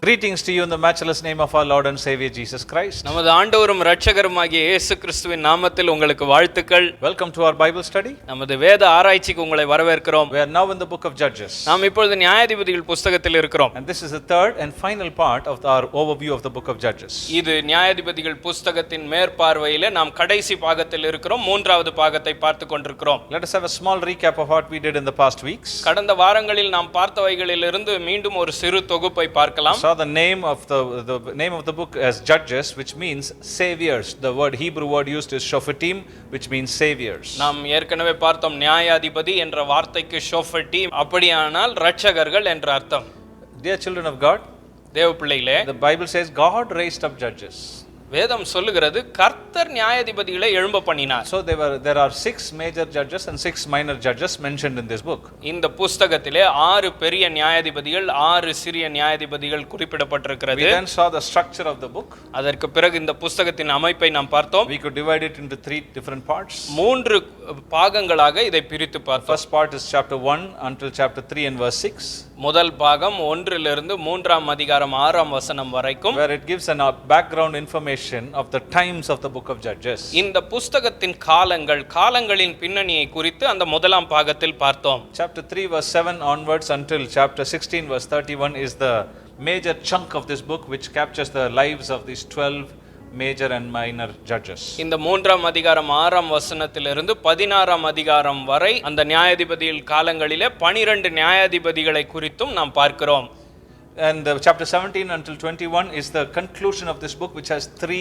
Greetings to you in the matchless name of our Lord and Savior Jesus Christ. நமது ஆண்டவரும் இரட்சகருமாகிய இயேசு கிறிஸ்துவின் நாமத்தில் உங்களுக்கு வாழ்த்துக்கள். Welcome to our Bible study. நமது வேத ஆராய்ச்சிக்கு உங்களை வரவேற்கிறோம். We are now in the book of Judges. நாம் இப்பொழுது நியாயாதிபதிகள் புத்தகத்தில் இருக்கிறோம். And this is the third and final part of our overview of the book of Judges. இது நியாயாதிபதிகள் புத்தகத்தின் மேற்பார்வையிலே நாம் கடைசி பாகத்தில் இருக்கிறோம். மூன்றாவது பாகத்தை பார்த்து கொண்டிருக்கிறோம். Let us have a small recap of what we did in the past weeks. கடந்த வாரங்களில் நாம் பார்த்தவைகளிலிருந்து மீண்டும் ஒரு சிறு தொகுப்பை பார்க்கலாம். Saw the name of the book as Judges, which means saviors. The Hebrew word used is shofetim, which means saviors. நாம் ஏற்கனவே பார்த்தோம் நியாயாதிபதி என்ற வார்த்தைக்கு ஷோஃபெட்டிம் அப்படியானால் இரட்சகர்கள் என்ற அர்த்தம். Dear children of God, தேவ பிள்ளைகளே, the Bible says God raised up judges. வேதம் சொல்லுகிறது கர்த்தர் நியாயாதிபதிகளை எழும்ப பண்ணினார். So there are 6 major judges and 6 minor judges mentioned in this book. இந்த புத்தகத்திலே 6 பெரிய நியாயாதிபதிகள் 6 சிறிய நியாயாதிபதிகள் குறிப்பிடப்பட்டிருக்கிறது. We then saw the structure of the book. அதற்கு பிறகு இந்த புத்தகத்தின் அமைப்பை நாம் பார்த்தோம். We could divide it into 3 different parts. 3 பாகங்களாக இதை பிரித்து பார்த்தோம். First part is chapter 1 until chapter 3 and verse 6. முதல் பாகம் 1 லிருந்து 3ஆம் அதிகாரம் 6ஆம் வசனம் வரைக்கும், where it gives a background information of the times of the book of Judges. இந்த புத்தகத்தின் காலங்களின் பின்னணியை குறித்து அந்த முதலாம் பாகத்தில் பார்த்தோம். Chapter 3 verse 7 onwards until chapter 16 verse 31 is the major chunk of this book which captures the lives of these 12 major and minor judges. இந்த 3ஆம் அதிகாரம் 6ஆம் வசனத்திலிருந்து 16ஆம் அதிகாரம் வரை அந்த நியாயாதிபதிகள் காலங்களிலே 12 நியாயாதிபதிகளை குறித்தும் நாம் பார்க்கிறோம். And chapter 17 until 21 is the conclusion of this book, which has 3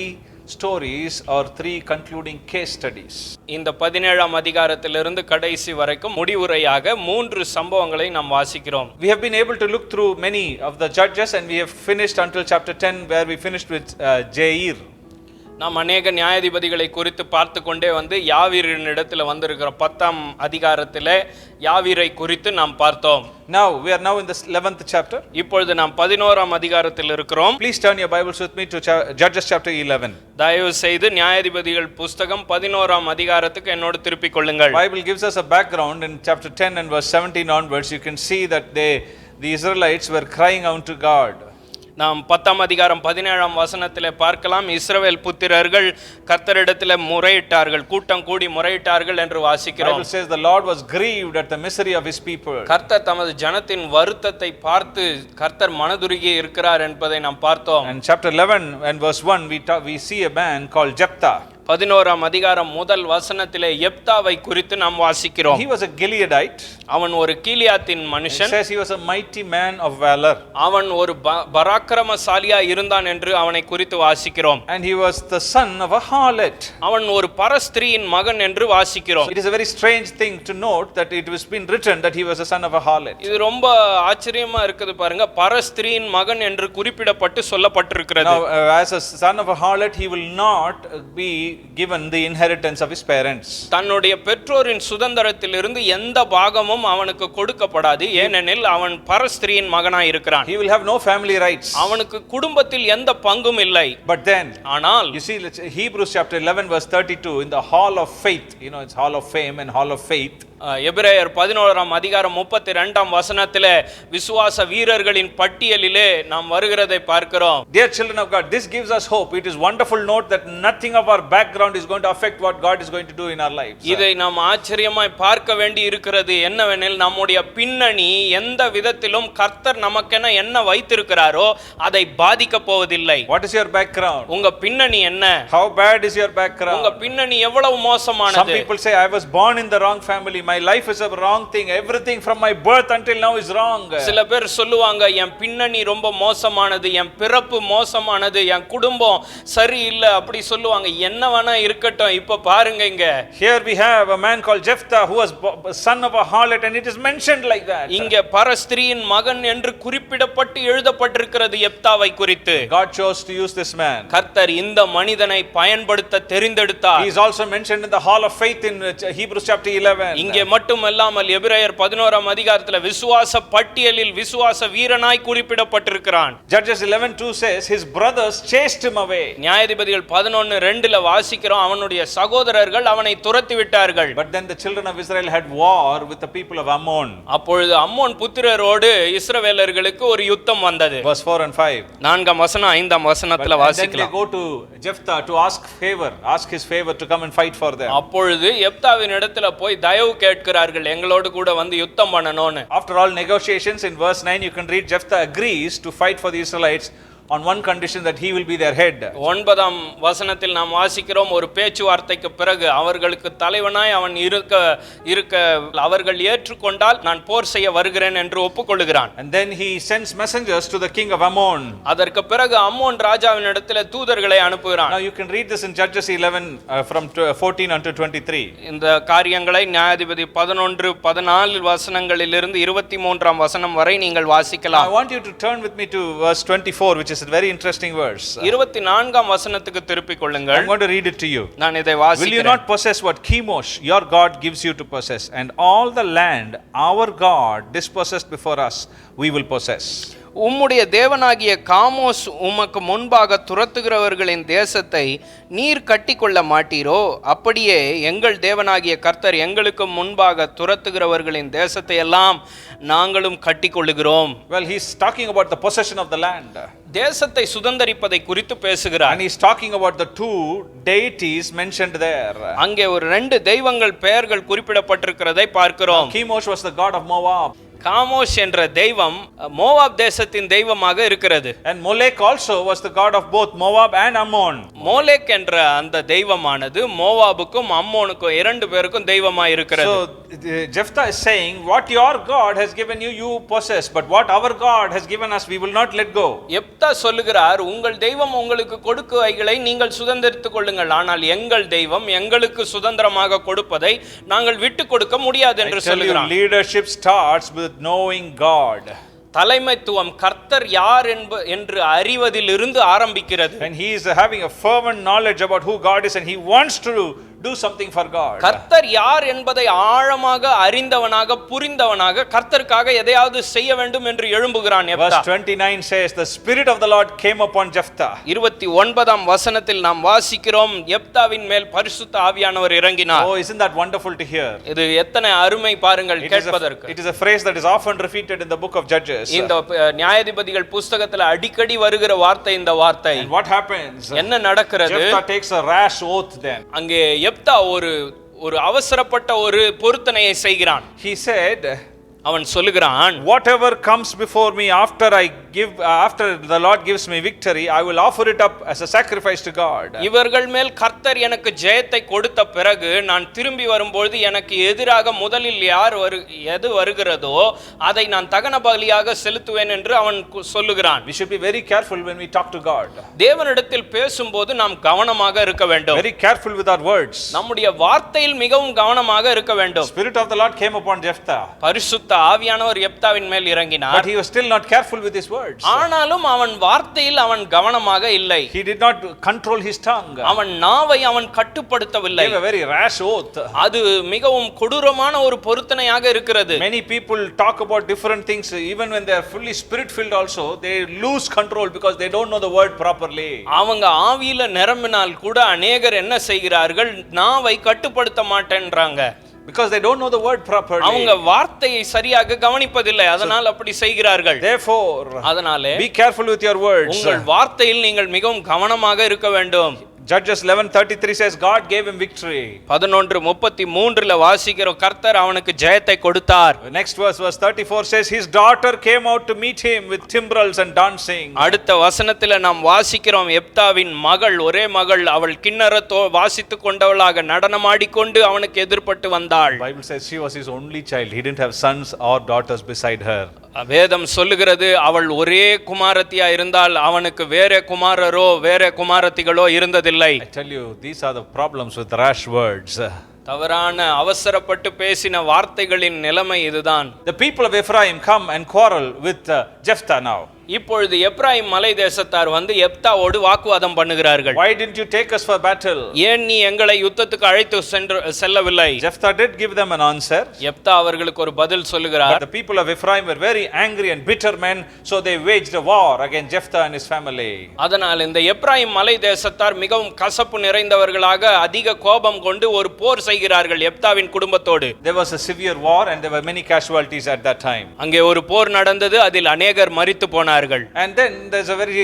stories or 3 concluding case studies. இந்த 17ஆம் அதிகாரத்திலிருந்து கடைசி வரைக்கும் முடிவுரையாக 3 சம்பவங்களை நாம் வாசிக்கிறோம். We have been able to look through many of the judges and we have finished until chapter 10 where we finished with Jair. நாம் அநேக நியாயாதிபதிகளை குறித்து பார்த்து கொண்டே வந்து யாவீரின் இடத்துல வந்திருக்கிற 10ஆம் அதிகாரத்திலே யாவீரை குறித்து நாம் பார்த்தோம். Now we are now in the 11th chapter. இப்பொழுது நாம் 11ஆம் அதிகாரத்தில் இருக்கிறோம். Please turn your Bibles with me to Judges chapter 11. தயவு செய்து நியாயாதிபதிகள் புத்தகம் 11ஆம் அதிகாரத்துக்கு என்னோடு திருப்பிக் கொள்ளுங்கள். Bible gives us a background in chapter 10 and verse 17 onwards. You can see that the Israelites were crying out to God. நாம் 10ஆம் அதிகாரம் 17ஆம் வசனத்திலே பார்க்கலாம், இஸ்ரவேல் புத்திரர்கள் கர்த்தரிடத்திலே முறையிட்டார்கள், கூட்டம் கூடி முறையிட்டார்கள் என்று வாசிக்கிறோம். Bible says the Lord was grieved at the misery of his people. கர்த்தர் தமது ஜனத்தின் வருத்தத்தை பார்த்து கர்த்தர் மனதுருகி இருக்கிறார் என்பதை நாம் பார்த்தோம். And chapter 11 and verse 1 we see a man called Jephthah. 11ஆம் அதிகாரம் முதல் வசனத்திலே யெப்தாவை குறித்து நாம் வாசிக்கிறோம். He was a Gileadite. அவன் ஒரு கீலியாத்தின் மனுஷன். It says he was a mighty man of valor. அவன் ஒரு பராக்கிரமசாலியா இருந்தான் என்று அவனை குறித்து வாசிக்கிறோம். And he was the son of a harlot. அவன் ஒரு பரஸ்திரியின் மகன் என்று வாசிக்கிறோம். It is a very strange thing to note that it was been written that he was a son of a harlot. இது ரொம்ப ஆச்சரியமா இருக்குது பாருங்க, பரஸ்திரியின் மகன் என்று குறிப்பிடப்பட்டு சொல்லப்பட்டிருக்கிறது. Now as a son of a harlot he will not be given the inheritance of his parents. தன்னுடைய பெற்றோரின் சுதந்திரத்திலிருந்து எந்த பாகமும் அவனுக்கு கொடுக்கப்படாது, ஏனெனில் அவன் பரஸ்திரியின் மகனாய் இருக்கிறான். He will have no family rights. அவனுக்கு குடும்பத்தில் எந்த பங்கும் இல்லை. But then ஆனால் you see Hebrews chapter 11 verse 32 in the hall of faith, it's hall of fame and hall of faith. எபிரேயர் 11ஆம் அதிகாரம் 32ஆம் வசனத்திலே விசுவாச வீரர்களின் பட்டியலிலே நாம் வருகிறதை பார்க்கிறோம். Dear children of God, this gives us hope. It is wonderful note that nothing of our background is going to affect what God is going to do in our lives. இதை நாம் ஆச்சரியமாய் பார்க்க வேண்டி இருக்கிறது. என்னவெனில் நம்முடைய பின்னணி எந்த விதத்திலும் கர்த்தர் நமக்கென என்ன வைத்திருக்கிறாரோ அதை பாதிக்க போவதில்லை. What is your background? உங்க பின்னணி என்ன? How bad is your background? உங்க பின்னணி எவ்வளவு மோசமானது? Some people say I was born in the wrong family. My life is a wrong thing. Everything from my birth until now is wrong. சில பேர் சொல்லுவாங்க, என் பின்னணி ரொம்ப மோசமானது, என் பிறப்பு மோசமானது, என் குடும்பம் சரியில்லை அப்படி சொல்லுவாங்க. என்ன வேணா இருக்கட்டும், இப்ப பாருங்க இங்க. Here we have a man called Jephthah who was son of a harlot and it is mentioned like that. இங்க பரஸ்திரியின் மகன் என்று குறிப்பிடப்பட்டு எழுதப்பட்டிருக்கிறது யெப்தாவை குறித்து. God chose to use this man. கர்த்தர் இந்த மனிதனை பயன்படுத்த தெரிந்தெடுத்தார். He is also mentioned in the hall of faith in Hebrews chapter 11. இங்க அங்கே மட்டுமல்லாமல் எபிரேயர் 11ஆம் அதிகாரத்துல விசுவாச பட்டியலில் விசுவாச வீரனாய் குறிப்பிடப்பட்டிருக்கிறான். Judges 11:2 says his brothers chased him away. நியாயாதிபதிகள் 11:2ல வாசிக்கிறோம், அவனுடைய சகோதரர்கள் அவனை துரத்தி விட்டார்கள். But then the children of Israel had war with the people of Ammon. அப்பொழுது அம்மோன் புத்திரரோடு இஸ்ரவேலர்களுக்கு ஒரு யுத்தம் வந்தது. Verse 4 and 5. 4ஆம் வசனம் 5ஆம் வசனத்துல Then they வாசிக்கலாம். go to Jephthah to ask his favor to come and fight for them. அப்பொழுது எப்தாவின் இடத்துல போய் தயவு கேட்கிறார்கள், எங்களோடு கூட வந்து யுத்தம் பண்ணணும்னு. After all negotiations, in verse 9 you can read Jephthah agrees to fight for the Israelites on one condition, that he will be their head. 9ஆம் வசனத்தில் நாம் வாசிக்கிறோம், ஒரு பேச்சுவார்த்தைக்கு பிறகு அவர்களுக்கு தலைவனாய் அவன் இருக்க அவர்கள் ஏற்றுக்கொண்டால் நான் போர் செய்ய வருகிறேன் என்று ஒப்புக்கொள்கிறான். And then he sends messengers to the king of Ammon. அதற்கு பிறகு அம்மோன் ராஜாவின் இடத்துல தூதர்களை அனுப்புகிறான். Now you can read this in Judges 11 from 14 unto 23. இந்த காரியங்களை நியாயாதிபதி 11-14 வசனங்களிலிருந்து 23ஆம் வசனம் வரை நீங்கள் வாசிக்கலாம். I want you to turn with me to verse 24, which is a very interesting verse. 24ஆம் வசனத்துக்கு திருப்பிக் கொள்ளுங்கள். I'm going to read it to you. நான் இதை Will you வாசிக்கிறேன். not possess what Chemosh your God gives you to possess, and all the land our God dispossessed before us we will possess? உம்முடைய தேவனாகிய காமோஸ் உமக்கு முன்பாக துரத்துகிறவர்களின் தேசத்தை நீர் கட்டிக்கொள்ள மாட்டீரோ, அப்படியே எங்கள் தேவனாகிய கர்த்தர் எங்களுக்கு முன்பாக துரத்துகிறவர்களின் தேசத்தை எல்லாம் நாங்களும் கட்டிக்கொள்ளுகிறோம். Well, he's talking about the possession of the land. தேசத்தை சுதந்தரிப்பதை குறித்து பேசுகிறார். And he's talking about the two deities mentioned there. அங்கே ஒரு 2 தெய்வங்கள் பெயர்கள் குறிப்பிடப்பட்டிருக்கிறதை பார்க்கிறோம். Chemosh was the god of Moab. காமோஷ் என்ற தெய்வம் மோவாப் தேசத்தின் தெய்வமாக இருக்கிறது. And Molech also was the god of both Moab and Ammon. மோலேக் என்ற அந்த தெய்வமானது மோவாபுக்கும் அம்மோனுக்கும் 2 பேருக்கும் தெய்வமாய் இருக்கிறது. So Jephthah is saying, what your God has given you, you possess, but what our God has given us, we will not let go. எப்தா சொல்லுகிறார், உங்கள் தெய்வம் உங்களுக்கு கொடுக்குவைகளை நீங்கள் சுதந்தரித்துக் கொள்ளுங்கள், ஆனால் எங்கள் தெய்வம் எங்களுக்கு சுதந்திரமாக கொடுப்பதை நாங்கள் விட்டு கொடுக்க முடியாது என்று சொல்லுகிறார். Leadership starts with knowing God. தலைமைத்துவம் கர்த்தர் யார் என்று அறிவதிலிருந்து ஆரம்பிக்கிறது. And he is having a fervent knowledge about who God is, and he wants to do something for God. கர்த்தர் யார் என்பதை ஆழமாக அறிந்தவனாக புரிந்தவனாக கர்த்தருக்காக எதையாவது செய்ய வேண்டும் என்று எழும்புகிறான். Verse 29 says, the spirit of the Lord came upon Jephthah. 29ஆம் வசனத்தில் நாம் வாசிக்கிறோம், எப்தாவின் மேல் பரிசுத்த ஆவியானவர் இறங்கினார். Oh, isn't that wonderful to hear? இது எத்தனை அருமை பாருங்கள் கேட்பதற்கு. It is a phrase that is often repeated in the book of Judges. இந்த நியாயாதிபதிகள் புத்தகத்துல அடிக்கடி வருகிற வார்த்தை இந்த வார்த்தை. And what happens? என்ன நடக்கிறது? Jephthah takes a rash oath then. அங்கே எப்தா ஒரு அவசரப்பட்ட ஒரு பொருத்தனையை செய்கிறான். He said, அவன் சொல்லுகிறான், whatever comes before me after the Lord gives me victory, I will offer it up as a sacrifice to God. இவர்கள் மேல் கர்த்தர் எனக்கு ஜெயத்தை கொடுத்த பிறகு நான் திரும்பி வரும்போது எனக்கு எதிராக முதலில் எது வருகிறதோ அதை நான் தகன பலியாக செலுத்துவேன் என்று அவன் சொல்லுகிறான். We should be very careful when we talk to God. தேவனிடத்தில் பேசும்போது நாம் கவனமாக இருக்க வேண்டும். Very careful with our words. நம்முடைய வார்த்தையில் மிகவும் கவனமாக இருக்க வேண்டும். Spirit of the Lord came upon Jephthah. பரிசுத்த ஆவியானவர் எப்தாவின் மேல் இறங்கினார். But he was still not careful with his words. ஆனாலும் அவன் வார்த்தையில் அவன் கவனமாக இல்லை. He did not control his tongue. அவன் நாவை அவன் கட்டுப்படுத்தவில்லை. He gave a very rash oath. அது மிகவும் கொடூரமான ஒரு பொருத்தனையாக இருக்கிறது. Many people talk about different things, even when they are fully spirit filled also, they lose control because they don't know the word properly. அவங்க ஆவியில நிரம்பினால் கூட அநேகர் என்ன செய்கிறார்கள், நாவை கட்டுப்படுத்த மாட்டேன்றாங்க. Because they don't know the word properly. அவங்க வார்த்தையை சரியாக கவனிப்பதில்லை, அதனால் அப்படி செய்கிறார்கள். Therefore, அதனாலே be careful with your words. உங்கள் வார்த்தையில் நீங்கள் மிகவும் கவனமாக இருக்க வேண்டும். Judges 11:33 says God gave him victory. 11:33 வாசிக்கிறோம், கர்த்தர் அவனுக்கு ஜெயத்தை கொடுத்தார். Next verse 34 says his daughter came out to meet him with timbrels and dancing. அடுத்த வசனத்தில் நாம் வாசிக்கிறோம், எப்தாவின் மகள், ஒரே மகள், அவள் கின்னரத்தோ வாசித்துக் கொண்டவளாக நடனமாடிக்கொண்டு அவனுக்கு எதிர்பட்டு வந்தாள். Bible says she was his only child. He didn't have sons or daughters beside her. வேதம் சொல்லுகிறது, அவள் ஒரே குமாரத்தியா இருந்தால் அவனுக்கு வேற குமாரரோ வேற குமாரத்திகளோ இருந்ததில்லை. I tell you, these are the problems with rash words. தவறான அவசரப்பட்டு பேசின வார்த்தைகளின் நிலைமை இதுதான். The people of Ephraim come and quarrel with Jephthah now. இப்பொழுது எப்ராயிம் மலை தேசத்தார் வந்து எப்தாவோடு வாக்குவாதம் பண்ணுகிறார்கள். Why didn't you take us for battle? ஏன் நீ எங்களை யுத்தத்துக்கு அழைத்து செல்லவில்லை? Jephthah did give them an answer. எப்தா அவர்களுக்கு ஒரு பதில் சொல்லுகிறார். But the people of Ephraim were very angry and bitter men, so they waged a war against Jephthah and his family. அதனால் இந்த எப்ராயிம் மலை தேசத்தார் மிகவும் கசப்பு நிறைந்தவர்களாக அதிக கோபம் கொண்டு ஒரு போர் செய்கிறார்கள் எப்தாவின் குடும்பத்தோடு. There was a severe war and there were many casualties at that time. அங்கே ஒரு போர் நடந்தது, அதில் அநேகர் மரித்து போனார்கள். And then there's a very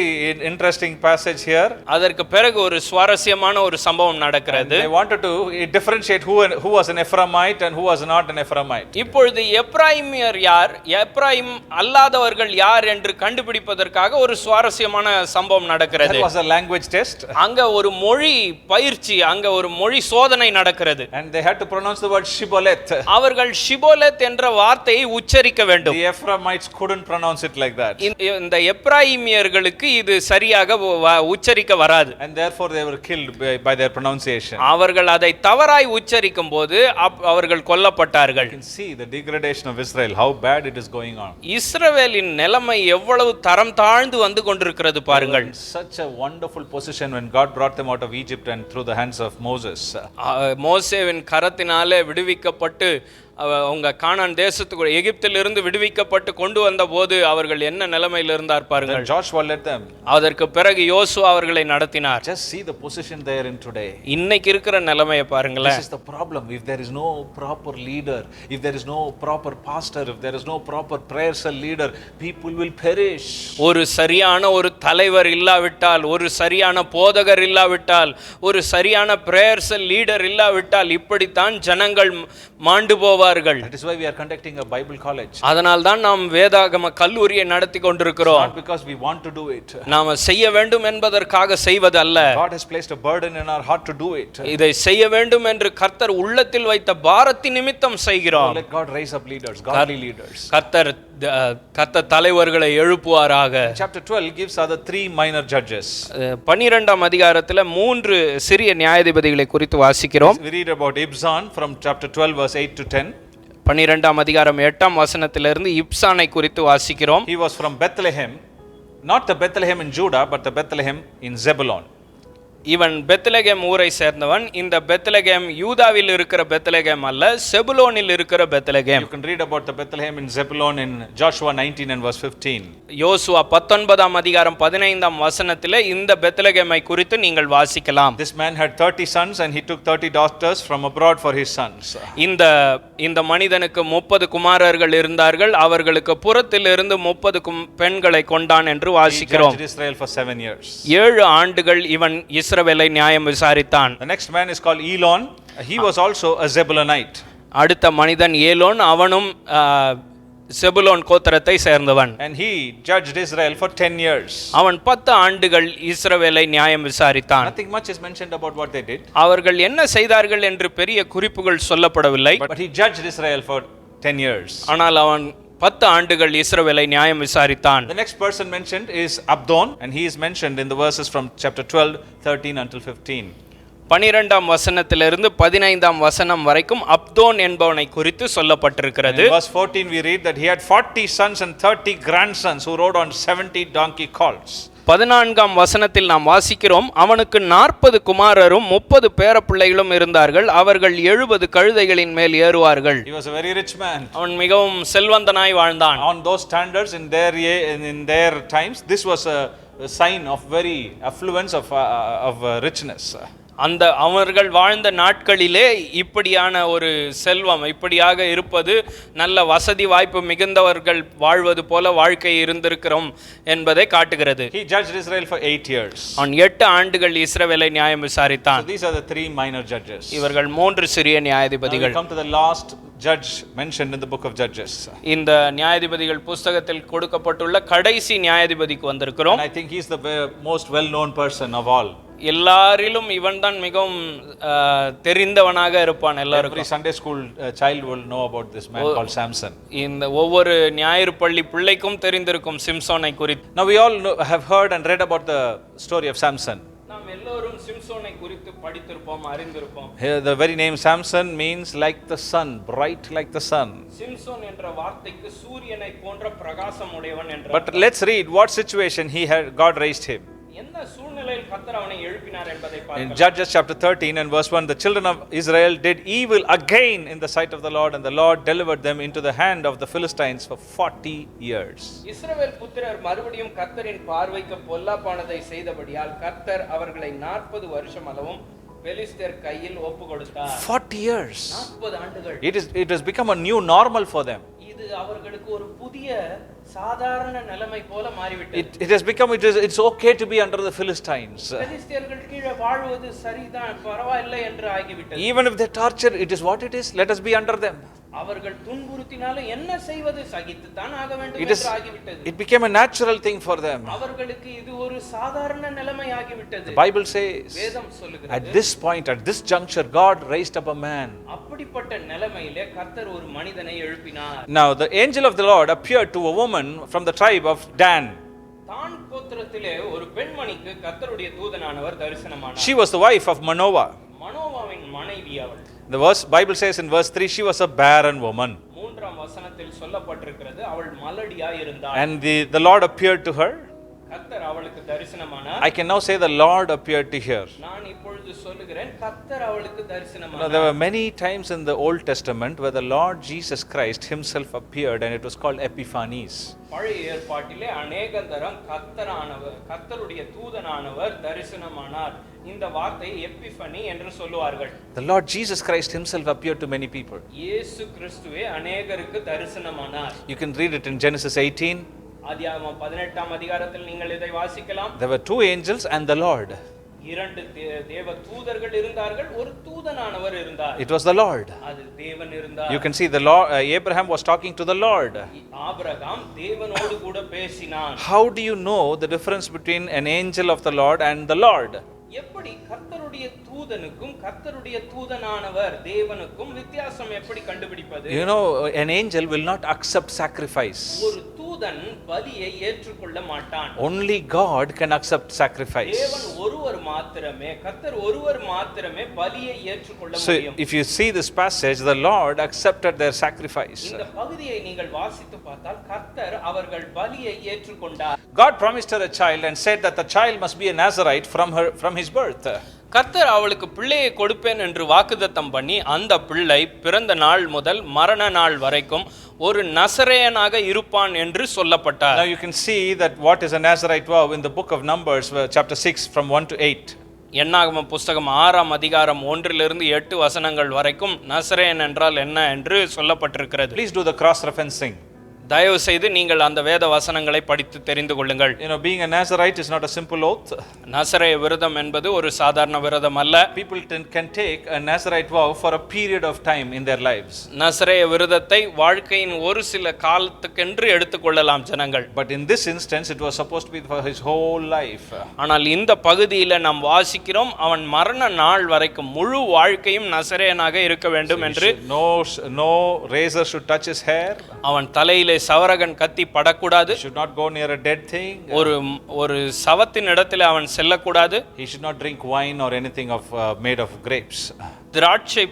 interesting passage here. அதற்கு பிறகு ஒரு சுவாரஸ்யமான ஒரு சம்பவம் நடக்கிறது. They wanted to differentiate who was an Ephraimite and who was not an Ephraimite. இப்பொழுது எப்ராயிமியர் யார், எப்ராயிம் அல்லாதவர்கள் யார் என்று கண்டுபிடிப்பதற்காக ஒரு சுவாரஸ்யமான சம்பவம் நடக்கிறது. That was a language test. அங்க ஒரு மொழி பயிற்சி, அங்க ஒரு மொழி சோதனை நடக்கிறது. And they had to pronounce the word Shibboleth. அவர்கள் ஷிபோலெத் என்ற வார்த்தையை உச்சரிக்க வேண்டும். The Ephraimites couldn't pronounce it like that. இந்த எப்ராயிமியர்களுக்கு இது சரியாக உச்சரிக்க வராது. And therefore they were killed by their pronunciation. அவர்கள் அதை தவறாய் உச்சரிக்கும் போது அவர்கள் கொல்லப்பட்டார்கள். You can see the degradation of Israel, how bad it is going on. இஸ்ரவேலின் நிலைமை எவ்வளவு தரம் தாழ்ந்து வந்து கொண்டிருக்கிறது பாருங்கள். Such a wonderful position when God brought them out of Egypt and through the hands of Moses. மோசேவின் கரத்தினாலே விடுவிக்கப்பட்டு அவங்க கானான் தேசத்துக்கு எகிப்திலிருந்து விடுவிக்கப்பட்டு கொண்டு வந்த போது அவர்கள் என்ன நிலைமையில் இருந்தார் பாருங்கள். Joshua led them. அதற்கு பிறகு யோசுவா அவர்களை நடத்தினார். Just see the position they are in today. இன்னைக்கு இருக்கிற நிலைமையை பாருங்களேன். This is the problem. If there is no proper leader, if there is no proper pastor, if there is no proper prayer cell leader, people will perish. ஒரு சரியான ஒரு தலைவர் இல்லாவிட்டால், ஒரு சரியான போதகர் இல்லாவிட்டால், ஒரு சரியான பிரேயர் செல் லீடர் இல்லாவிட்டால் இப்படித்தான் ஜனங்கள் மாண்டு போவார்கள். That is why we are conducting a Bible college. அதனால் தான் நாம் வேதாகம கல்லூரியை நடத்தி கொண்டிருக்கிறோம். Not because we want to do it. நாம் செய்ய வேண்டும் என்பதற்காக செய்வது அல்ல. God has placed a burden in our heart to do it. இதை செய்ய வேண்டும் என்று கர்த்தர் உள்ளத்தில் வைத்த பாரத்தின் நிமித்தம் செய்கிறோம். Let God raise up leaders, godly leaders. கர்த்தர் தலைவர்களை எழுப்புவாராக. Chapter 12 gives other three minor judges. 12ஆம் அதிகாரத்தில் 3 சிறிய நியாயாதிபதிகளை குறித்து வாசிக்கிறோம். We read about Ibzan from chapter 12 verse 8 to 10. 12ஆம் அதிகாரம் 8ஆம் வசனத்திலிருந்து இப்சானை குறித்து வாசிக்கிறோம். He was from Bethlehem, not the Bethlehem in Judah, but the Bethlehem in Zebulun. இவன் பெத்லகேம் ஊரை சேர்ந்தவன். இந்த பெத்லகேம் யூதாவில் இருக்கிற பெத்லகேம் அல்ல, செபுலோனில் இருக்கிற Bethlehem. You can read about the Bethlehem in Zebulun in Joshua 19 and verse 15. யோசுவா 19ஆம் அதிகாரம் 15ஆம் வசனத்திலே இந்த பெத்லகேமை குறித்து நீங்கள் வாசிக்கலாம். This man had 30 sons and he took 30 daughters from abroad for his sons. இந்த மனிதனுக்கு 30 குமாரர்கள் இருந்தார்கள், அவர்களுக்கு புறத்திலிருந்து 30 பெண்களை கொண்டான் என்று வாசிக்கிறோம். He judged Israel for 7 years. 7 ஆண்டுகள் இவன் இஸ்ரவேலை நியாயம் விசாரித்தான். The next man is called Elon. He was also a Zebulunite. அடுத்த மனிதன் ஏலோன், அவனும் செபுலோன் கோத்திரத்தை சேர்ந்தவன். And he judged Israel for 10 years. அவன் 10 ஆண்டுகள் இஸ்ரவேலை நியாயம் விசாரித்தான். Nothing much is mentioned about what they did. அவர்கள் என்ன செய்தார்கள் என்று பெரிய குறிப்புகள் சொல்லப்படவில்லை. But he judged Israel for 10 years. ஆனால் அவன் 10 ஆண்டுகள் இஸ்ரவேலை நியாயம் விசாரித்தான். The next person mentioned is Abdon, and he is mentioned in the verses from chapter 12, 13 until 15. 12ஆம் வசனத்திலிருந்து 15ஆம் வசனம் வரைக்கும் அப்தோன் என்பவனை குறித்து சொல்லப்பட்டிருக்கிறது. In verse 14 we read that he had 40 sons and 30 grandsons who rode on 70 donkey colts. 14ஆம் வசனத்தில் நாம் வாசிக்கிறோம், அவனுக்கு 40 குமாரரும் 30 பேரப்பிள்ளைகளும் இருந்தார்கள், அவர்கள் 70 கழுதைகளின் மேல் ஏறுவார்கள். He was a very rich man. அவன் மிகவும் செல்வந்தனாய் வாழ்ந்தான். On those standards in their times, this was a sign of very affluence of richness. அந்த அவர்கள் வாழ்ந்த நாட்களிலே இப்படியான ஒரு செல்வம், இப்படியாக இருப்பது, நல்ல வசதி வாய்ப்பு மிகுந்தவர்கள் வாழ்வது போல வாழ்க்கை இருந்திருக்கிறோம் என்பதை காட்டுகிறது. He judged Israel for 8 years. அவன் 8 ஆண்டுகள் இஸ்ரவேலை நியாயம் விசாரித்தான். So these are the 3 minor judges. இவர்கள் 3 சிறிய நியாயாதிபதிகள். Now we come to the last judge mentioned in the book of Judges. இந்த நியாயாதிபதிகள் புத்தகத்தில் கொடுக்கப்பட்டுள்ள கடைசி நியாயாதிபதிக்கு வந்திருக்கிறோம். And I think he is the most well known person of all. எல்லாரிலும் இவன் தான் மிகவும் தெரிந்தவனாக இருப்பான் எல்லாருக்கும். Every Sunday school child will know about this man called Samson. இந்த ஒவ்வொரு ஞாயிறு பள்ளி பிள்ளைக்கும் தெரிந்திருக்கும் சிம்சோனை குறித்து. Now we all have heard and read about the story of Samson. நாம் எல்லோரும் சிம்சோனை குறித்து படித்திருப்போம், அறிந்திருப்போம். Here the very name Samson means like the sun, bright like the sun. Samson என்ற வார்த்தைக்கு சூரியனை போன்ற பிரகாசம் உடையவன் என்ற. But let's read what situation God raised him. என்ன சூழ்நிலையில் கர்த்தர் அவனை எழுப்பினார் என்பதை In பார்க்கலாம். Judges chapter 13 and verse 1, the children of Israel did evil again in the sight of the Lord, and the Lord delivered them into the hand of the Philistines for 40 years. இஸ்ரவேல் புத்திரர் மறுபடியும் கர்த்தரின் பார்வைக்கு பொல்லாப்பானதை செய்தபடியால் கர்த்தர் அவர்களை 40 வருஷம் அளவும் பெலிஸ்தர் கையில் ஒப்பு கொடுத்தார். 40 years. 40 ஆண்டுகள். It has become a new normal for them. இது அவர்களுக்கு ஒரு புதிய சாதாரண நிலைமை போல மாறிவிட்டது. It's okay to be under the Philistines. பெலிஸ்தர்கள் கீழே வாழ்வது சரிதான், பரவாயில்லை என்று ஆகிவிட்டது. Even if they torture, it is what it is. Let us be under them. அவர்கள் துன்புறுத்தினாலும் என்ன செய்வது, சகித்து தான் ஆக வேண்டும் என்று ஆகிவிட்டது. It became a natural thing for them. அவர்களுக்கு இது ஒரு சாதாரண நிலைமை ஆகிவிட்டது. The Bible says, வேதம் சொல்லுகிறது, at this point, at this juncture, God raised up a man. அப்படிப்பட்ட நிலைமையிலே கர்த்தர் ஒரு மனிதனை எழுப்பினார். Now the angel of the Lord appeared to a woman from the tribe of Dan. தான் கோத்திரத்திலே ஒரு பெண்மணிக்கு கர்த்தருடைய தூதனானவர் தரிசனமானார். She was the wife of Manoah. மனோவாவின் மனைவி அவள். The Bible says in verse 3, she was a barren woman. மூன்றாம் வசனத்தில் சொல்லப்பட்டிருக்கிறது, அவள் மலடியாய் இருந்தாள். And the Lord appeared to her. கர்த்தர் அவளுக்கு தரிசனமானார். I can now say the Lord appeared to her. நான் இப்பொழுது சொல்லுகிறேன், கர்த்தர் அவளுக்கு தரிசனமானார். There were many times in the Old Testament where the Lord Jesus Christ himself appeared, and it was called Epiphanies. பழைய ஏற்பாட்டிலே அநேக தரம் கர்த்தருடைய தூதனானவர் தரிசனமானார். இந்த வார்த்தை எபிஃபனி என்று சொல்லுவார்கள். The Lord Jesus Christ himself appeared to many people. இயேசு கிறிஸ்துவே அநேகருக்கு தரிசனமானார். You can read it in Genesis 18. ஆதியாகமம் 18ஆம் அதிகாரத்தில் நீங்கள் இதை வாசிக்கலாம். There were two angels and the Lord. இரண்டு தேவ தூதர்கள் இருந்தார்கள், ஒரு தூதனானவர் இருந்தார். It was the Lord. அது தேவன் இருந்தார். You can see the Lord. Abraham was talking to the Lord. Abraham தேவனோடு கூட பேசினான். How do you know the difference between an angel of the Lord and the Lord? எப்படி கர்த்தருடைய தூதனுக்கும் கர்த்தருடைய தூதனானவர் தேவனுக்கும் வித்தியாசம் எப்படி கண்டுபிடிப்பது? You know, an angel will not accept sacrifice. ஒரு தூதன் பலியை ஏற்றுக்கொள்ள மாட்டான். Only God can accept sacrifice. தேவன் ஒருவர் மாத்திரமே, கர்த்தர் ஒருவர் மாத்திரமே பலியை ஏற்றுக்கொள்ள முடியும். So if you see this passage, the Lord accepted their sacrifice. இந்த பகுதியை நீங்கள் வாசித்து பார்த்தால் கர்த்தர் அவர்கள் பலியை ஏற்றுக்கொண்டார். God promised her a child and said that the child must be a Nazarite from his birth. கர்த்தர் அவளுக்கு பிள்ளையை கொடுப்பேன் என்று வாக்குத்தத்தம் பண்ணி அந்த பிள்ளை பிறந்த நாள் முதல் மரண நாள் வரைக்கும் ஒரு நசரேயனாக இருப்பான் என்று சொல்லப்பட்டார். Now you can see that what is a Nazarite vow in the book of Numbers chapter 6 from 1 to 8. என்னாகமம் புஸ்தகம் 6ஆம் அதிகாரம் 1 to 8 வசனங்கள் வரைக்கும் நசரேயன் என்றால் என்ன என்று சொல்லப்பட்டிருக்கிறது. Please do the cross referencing. தயவு செய்து நீங்கள் அந்த வேத வசனங்களை படித்து தெரிந்து கொள்ளுங்கள். You know, being a Nazarite is not a simple oath. நசரேய விரதம் என்பது ஒரு சாதாரண விரதம் அல்ல. People can take a Nazarite vow for a period of time in their lives. நசரேய விரதத்தை வாழ்க்கையின் ஒரு சில காலத்துக்கென்று எடுத்துக்கொள்ளலாம் ஜனங்கள். But in this instance it was supposed to be for his whole life. ஆனால் இந்த பகுதியில் நாம் வாசிக்கிறோம், அவன் மரண நாள் வரைக்கும் முழு வாழ்க்கையும் நசரேயனாக இருக்க வேண்டும் என்று. No razor should touch his hair. அவன் தலையிலே சவரகன் கத்தி படக்கூடாது. Should not go near a dead thing. ஒரு சவத்தின் இடத்தில் அவன் செல்லக்கூடாது. He should not drink wine or anything made of grapes. திராட்சை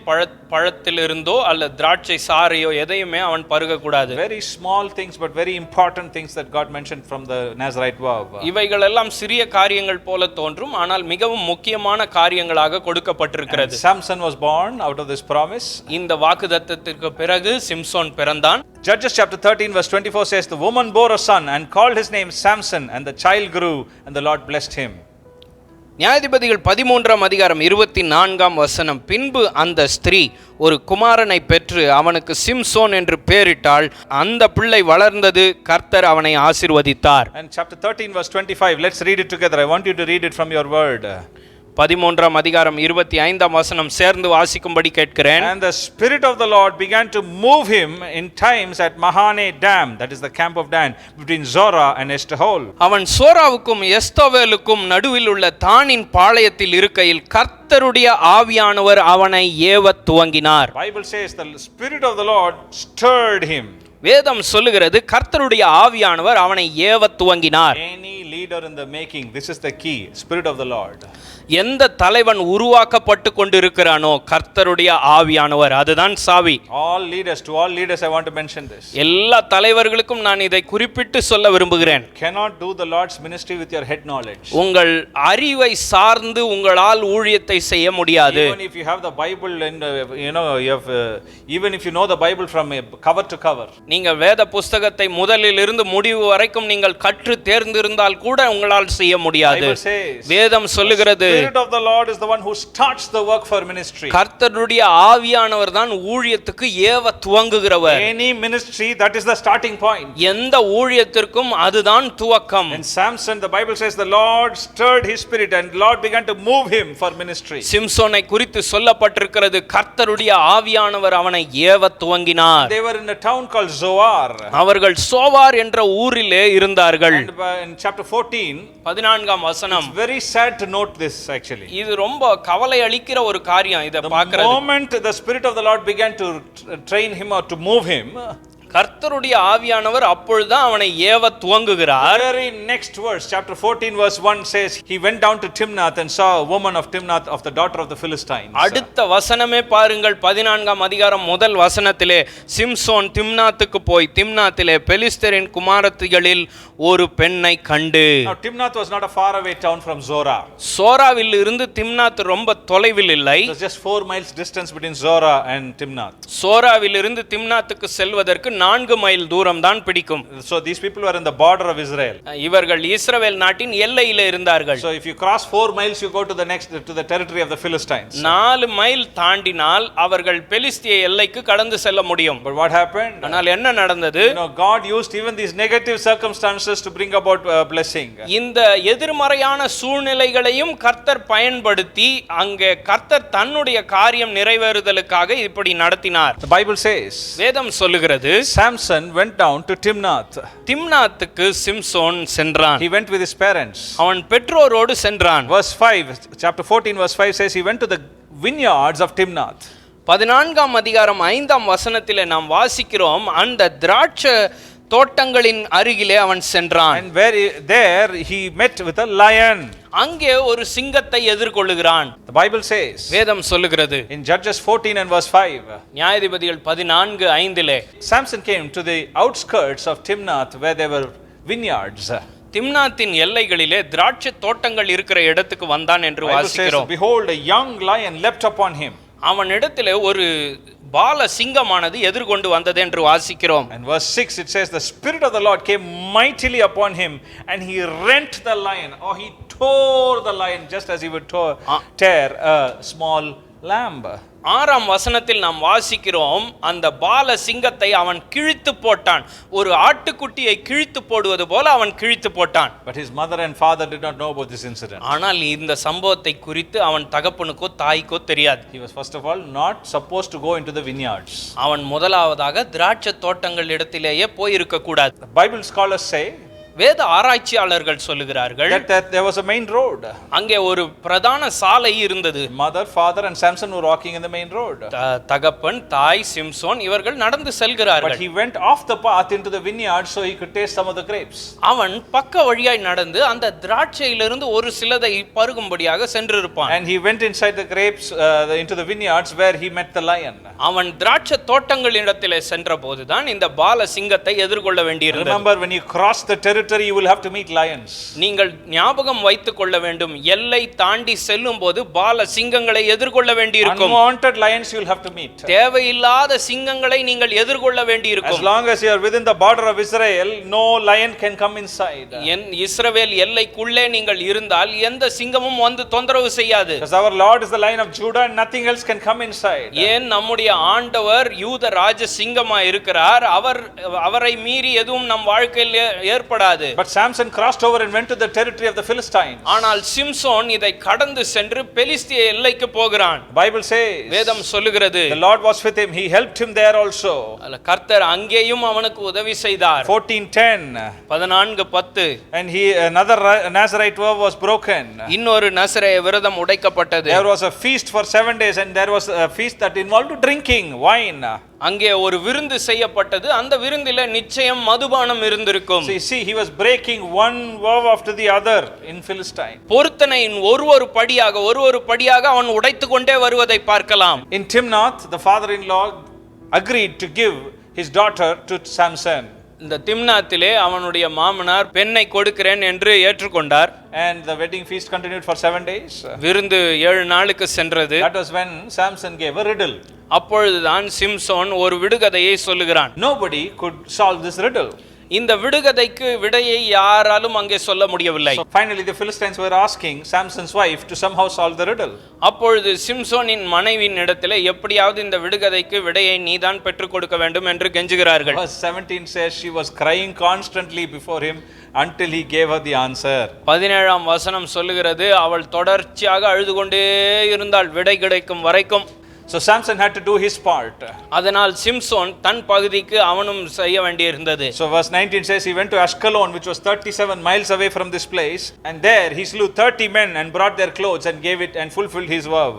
பழத்திலிருந்தோ அல்ல திராட்சை சாறையோ எதையுமே அவன் பருகக்கூடாது. Very small things but very important things that God mentioned from the Nazarite vow. இவைகள் எல்லாம் சிறிய காரியங்கள் போல தோன்றும், ஆனால் மிகவும் முக்கியமான காரியங்களாக கொடுக்கப்பட்டிருக்கிறது. Samson was born out of this promise. இந்த வாக்குத்தத்தத்திற்கு பிறகு சிம்சோன் பிறந்தான். Judges chapter 13 verse 24 says, the woman bore a son and called his name Samson, and the child grew and the Lord blessed him. நியாயாதிபதிகள் 13ஆம் அதிகாரம் 24ஆம் வசனம், பின்பு அந்த ஸ்திரீ ஒரு குமாரனை பெற்று அவனுக்கு சிம்சோன் என்று பெயரிட்டாள். அந்த பிள்ளை வளர்ந்தது, கர்த்தர் அவனை ஆசீர்வதித்தார். And chapter 13 verse 25, let's read it together. I want you to read it from your word. 13ஆம் அதிகாரம் 25ஆம் வசனம் சேர்ந்து வாசிக்கும்படி கேட்கிறேன். And the Spirit of the Lord began to move him in times at Mahane Dam, that is the camp of Dan, between Zorah and Eshtaol. அவன் சோராவுக்கும் எஸ்தோவேலுக்கும் நடுவில் உள்ள தானின் பாளையத்தில் இருக்கையில் கர்த்தருடைய ஆவியானவர் அவனை ஏவத் துவங்கினார். Bible says the Spirit of the Lord stirred him. வேதம் சொல்லுகிறது கர்த்தருடைய ஆவியானவர் அவனை ஏவத் துவங்கினார். Any leader in the making. This is the key, Spirit of the Lord. எந்த தலைவன் உருவாக்கப்பட்டு கொண்டிருக்கிறானோ கர்த்தருடைய ஆவியானவர், அதுதான் சாவி. All leaders, to all leaders I want to mention this. எல்லா தலைவர்களுக்கும் நான் இதை குறிப்பிட்டு சொல்ல விரும்புகிறேன். Cannot do the Lord's ministry with your head knowledge. உங்கள் அறிவை சார்ந்து உங்களால் ஊழியத்தை செய்ய முடியாது. Even if you have the Bible and you have even if you know the Bible from cover to cover. நீங்கள் வேத புஸ்தகத்தை முதலில் இருந்து முடிவு வரைக்கும் நீங்கள் கற்று தேர்ந்திருந்தால் கூட உங்களால் செய்ய முடியாது. வேதம் சொல்லுகிறது, The Spirit of the Lord is the one who starts the work for ministry. கர்த்தருடைய ஆவியானவர் தான் ஊழியத்துக்கு ஏவ துவங்குகிறவர். Any ministry, that is the starting point. எந்த ஊழியத்திற்கும் அதுதான் துவக்கம். In Samson, the Bible says the Lord stirred his spirit and Lord began to move him for ministry. சிம்சோனை குறித்து சொல்லப்பட்டிருக்கிறது, கர்த்தருடைய ஆவியானவர் அவனை ஏவ துவங்கினார். They were in a town called Zoar. அவர்கள் சோவார் என்ற ஊரிலே இருந்தார்கள். And in chapter 14, 14ஆம் வசனம். it's very sad to note this actually. இது ரொம்ப கவலை அளிக்கிற ஒரு காரியம் இத பார்க்கிறது. The moment the Spirit of the Lord began to train him or to move him, கர்த்தருடைய ஆவியானவர் அப்பொழுதுதான் அவனை ஏவ துவங்குகிறார். Very next verse, chapter 14 verse 1 says, he went down to Timnath and saw a woman of Timnath, of the daughter of the Philistines. அடுத்த வசனமே பாருங்கள், 14ஆம் அதிகாரம் முதல் வசனத்திலே, சிம்சோன் திம்னாத்துக்கு போய் திம்னாத்திலே பெலிஸ்தரின் குமாரத்திகளில் ஒரு பெண்ணை கண்டு. Now Timnath was not a far away town from Zorah. சோராவில் இருந்து திம்னாத் ரொம்ப தொலைவில் இல்லை. It was just 4 miles distance between Zorah and Timnath. சோராவில் இருந்து திம்னாத்துக்கு செல்வதற்கு 4 மைல் தூரம் தான் பிடிக்கும். So these people were in the border of Israel. இவர்கள் இஸ்ரவேல் நாட்டின் எல்லையிலே இருந்தார்கள். So if you cross 4 miles you go to the territory of the Philistines. 4 mile தாண்டினால் அவர்கள் பெலிஸ்திய எல்லைக்கு கடந்து செல்ல முடியும். But what happened? ஆனால் என்ன நடந்தது? God used even these negative circumstances to bring about blessing. இந்த எதிர்மறையான சூழ்நிலைகளையும் கர்த்தர் பயன்படுத்தி அங்கே கர்த்தர் தன்னுடைய காரியம் நிறைவேறுதலுக்காக இப்படி நடத்தினார். The Bible says, வேதம் சொல்லுகிறது, Samson went down to Timnath. திம்னாத்துக்கு Samson சென்றான். He went with his parents. அவன் பெற்றோரோடு சென்றான். Verse 5, chapter 14 verse 5 says he went to the vineyards of Timnath. 14ஆம் அதிகாரம் 5ஆம் வசனத்திலே நாம் வாசிக்கிறோம், அந்த திராட்சை தோட்டங்களின் அருகிலே அவன் சென்றான். And there he met with a lion. அங்கே ஒரு சிங்கத்தை எதிர்கொள்ளுகிறான். The Bible says, வேதம் சொல்லுகிறது, in Judges 14 and verse 5, நியாயாதிபதிகள் 14:5, Samson came to the outskirts of Timnath where there were vineyards. திம்னாத்தின் எல்லைகளிலே திராட்சை தோட்டங்கள் இருக்கிற இடத்துக்கு வந்தான் என்று வாசிக்கிறோம். Behold, a young lion leapt upon him. அவனிடத்திலே ஒரு பால சிங்கமானது எதிர்கொண்டு வந்தது என்று வாசிக்கிறோம். And verse 6 it says the Spirit of the Lord came mightily upon him and he rent the lion, or he tore the lion just as he would tear a small lamb. 6ஆம் வசனத்தில் நாம் வாசிக்கிறோம், அந்த பால சிங்கத்தை அவன் கிழித்து போட்டான். ஒரு ஆட்டுக்குட்டியை கிழித்து போடுவது போல அவன் கிழித்து போட்டான். But his mother and father did not know about this incident. ஆனால் இந்த சம்பவத்தை குறித்து அவன் தகப்பனுக்கோ தாய்க்கோ தெரியாது. He was first of all not supposed to go into the vineyards. அவன் முதலாவதாக திராட்சை தோட்டங்கள் இடத்திலேயே போயிருக்க கூடாது. The Bible scholars say வேத ஆராய்ச்சியாளர்கள் சொல்லுகிறார்கள், that there was a main road. அங்கே ஒரு பிரதான சாலை இருந்தது. Mother, father and Samson were walking in the main road. தகப்பன், தாய், சிம்சோன் இவர்கள் நடந்து செல்கிறார்கள். But he went off the path into the vineyard so he could taste some of the grapes. அவன் பக்க வழியாய் நடந்து அந்த திராட்சையிலிருந்து ஒரு சிலதை பருகும்படியாக சென்றிருப்பான். And he went inside the grapes into the vineyards where he met the lion. அவன் திராட்சை தோட்டங்களிடத்திலே சென்றபோதுதான் இந்த பால சிங்கத்தை எதிர்கொள்ள வேண்டியிருந்தது. Remember, when you cross the territory you will have to meet lions. நீங்கள் ஞாபகம் வைத்துக் கொள்ள வேண்டும், எல்லை தாண்டி செல்லும்போது பால சிங்கங்களை எதிர்கொள்ள வேண்டியிருக்கும். Unwanted lions you will have to meet. தேவையில்லாத சிங்கங்களை நீங்கள் எதிர்கொள்ள வேண்டியிருக்கும். As long as you are within the border of Israel, no lion can come inside. இஸ்ரவேல் எல்லைக்குள்ளே நீங்கள் இருந்தால் எந்த சிங்கமும் வந்து தொந்தரவு செய்யாது. Because our Lord is the Lion of Judah and nothing else can come inside. ஏன் நம்முடைய ஆண்டவர் யூத ராஜ சிங்கமா இருக்கிறார், அவரை மீறி எதுவும் நம் வாழ்க்கையில் ஏற்படாது. But Samson crossed over and went to the territory of the Philistines. ஆனால் சிம்சோன் இதை கடந்து சென்று பெலிஸ்திய எல்லைக்கு போகிறான். Bible says, வேதம் சொல்லுகிறது, the Lord was with him, he helped him there also. கர்த்தர் அங்கேயும் அவனுக்கு உதவி செய்தார். 14:10, 14:10, and another Nazarite vow was broken. இன்னொரு நசரேய விரதம் உடைக்கப்பட்டது. There was a feast for 7 days and there was a feast that involved drinking wine. அங்கே ஒரு விருந்து செய்யப்பட்டது. அந்த விருந்தில நிச்சயம் மதுபானம் இருந்திருக்கும். So you see, he was breaking one vow after the other in Philistine. பொருத்தனையின் ஒரு படியாக அவன் உடைத்துக் கொண்டே வருவதை பார்க்கலாம். In Timnath, the father-in-law agreed to give his daughter to Samson. இந்த திம்னாத்திலே அவனுடைய மாமனார் பெண்ணை கொடுக்கிறேன் என்று ஏற்றுக்கொண்டார். And the wedding feast continued for 7 days. விருந்து 7 நாளுக்கு சென்றது. That was when Samson gave a riddle. அப்பொழுதுதான் சிம்சோன் ஒரு விடுகதையை சொல்லுகிறான். Nobody could solve this riddle. இந்த விடுகதைக்கு விடையை யாராலும் அங்கே சொல்ல முடியவில்லை. So finally the Philistines were asking Samson's wife to somehow solve the riddle. அப்பொழுது சிம்சோனின் மனைவியின் இடத்திலே எப்படியாவது இந்த விடுகதைக்கு விடையை நீதான் பெற்றுக் கொடுக்க வேண்டும் என்று கெஞ்சுகிறார்கள். Verse 17 says she was crying constantly before him until he gave her the answer. 17ஆம் வசனம் சொல்லுகிறது, அவள் தொடர்ச்சியாக அழுது கொண்டே இருந்தாள் விடை கிடைக்கும் வரைக்கும். So Samson had to do his part. அதனால் சிம்சோன் தன் பகுதிக்கு அவனும் செய்ய வேண்டியிருந்தது. So verse 19 says he went to Ashkelon, which was 37 miles away from this place, and there he slew 30 men and brought their clothes and gave it and fulfilled his vow.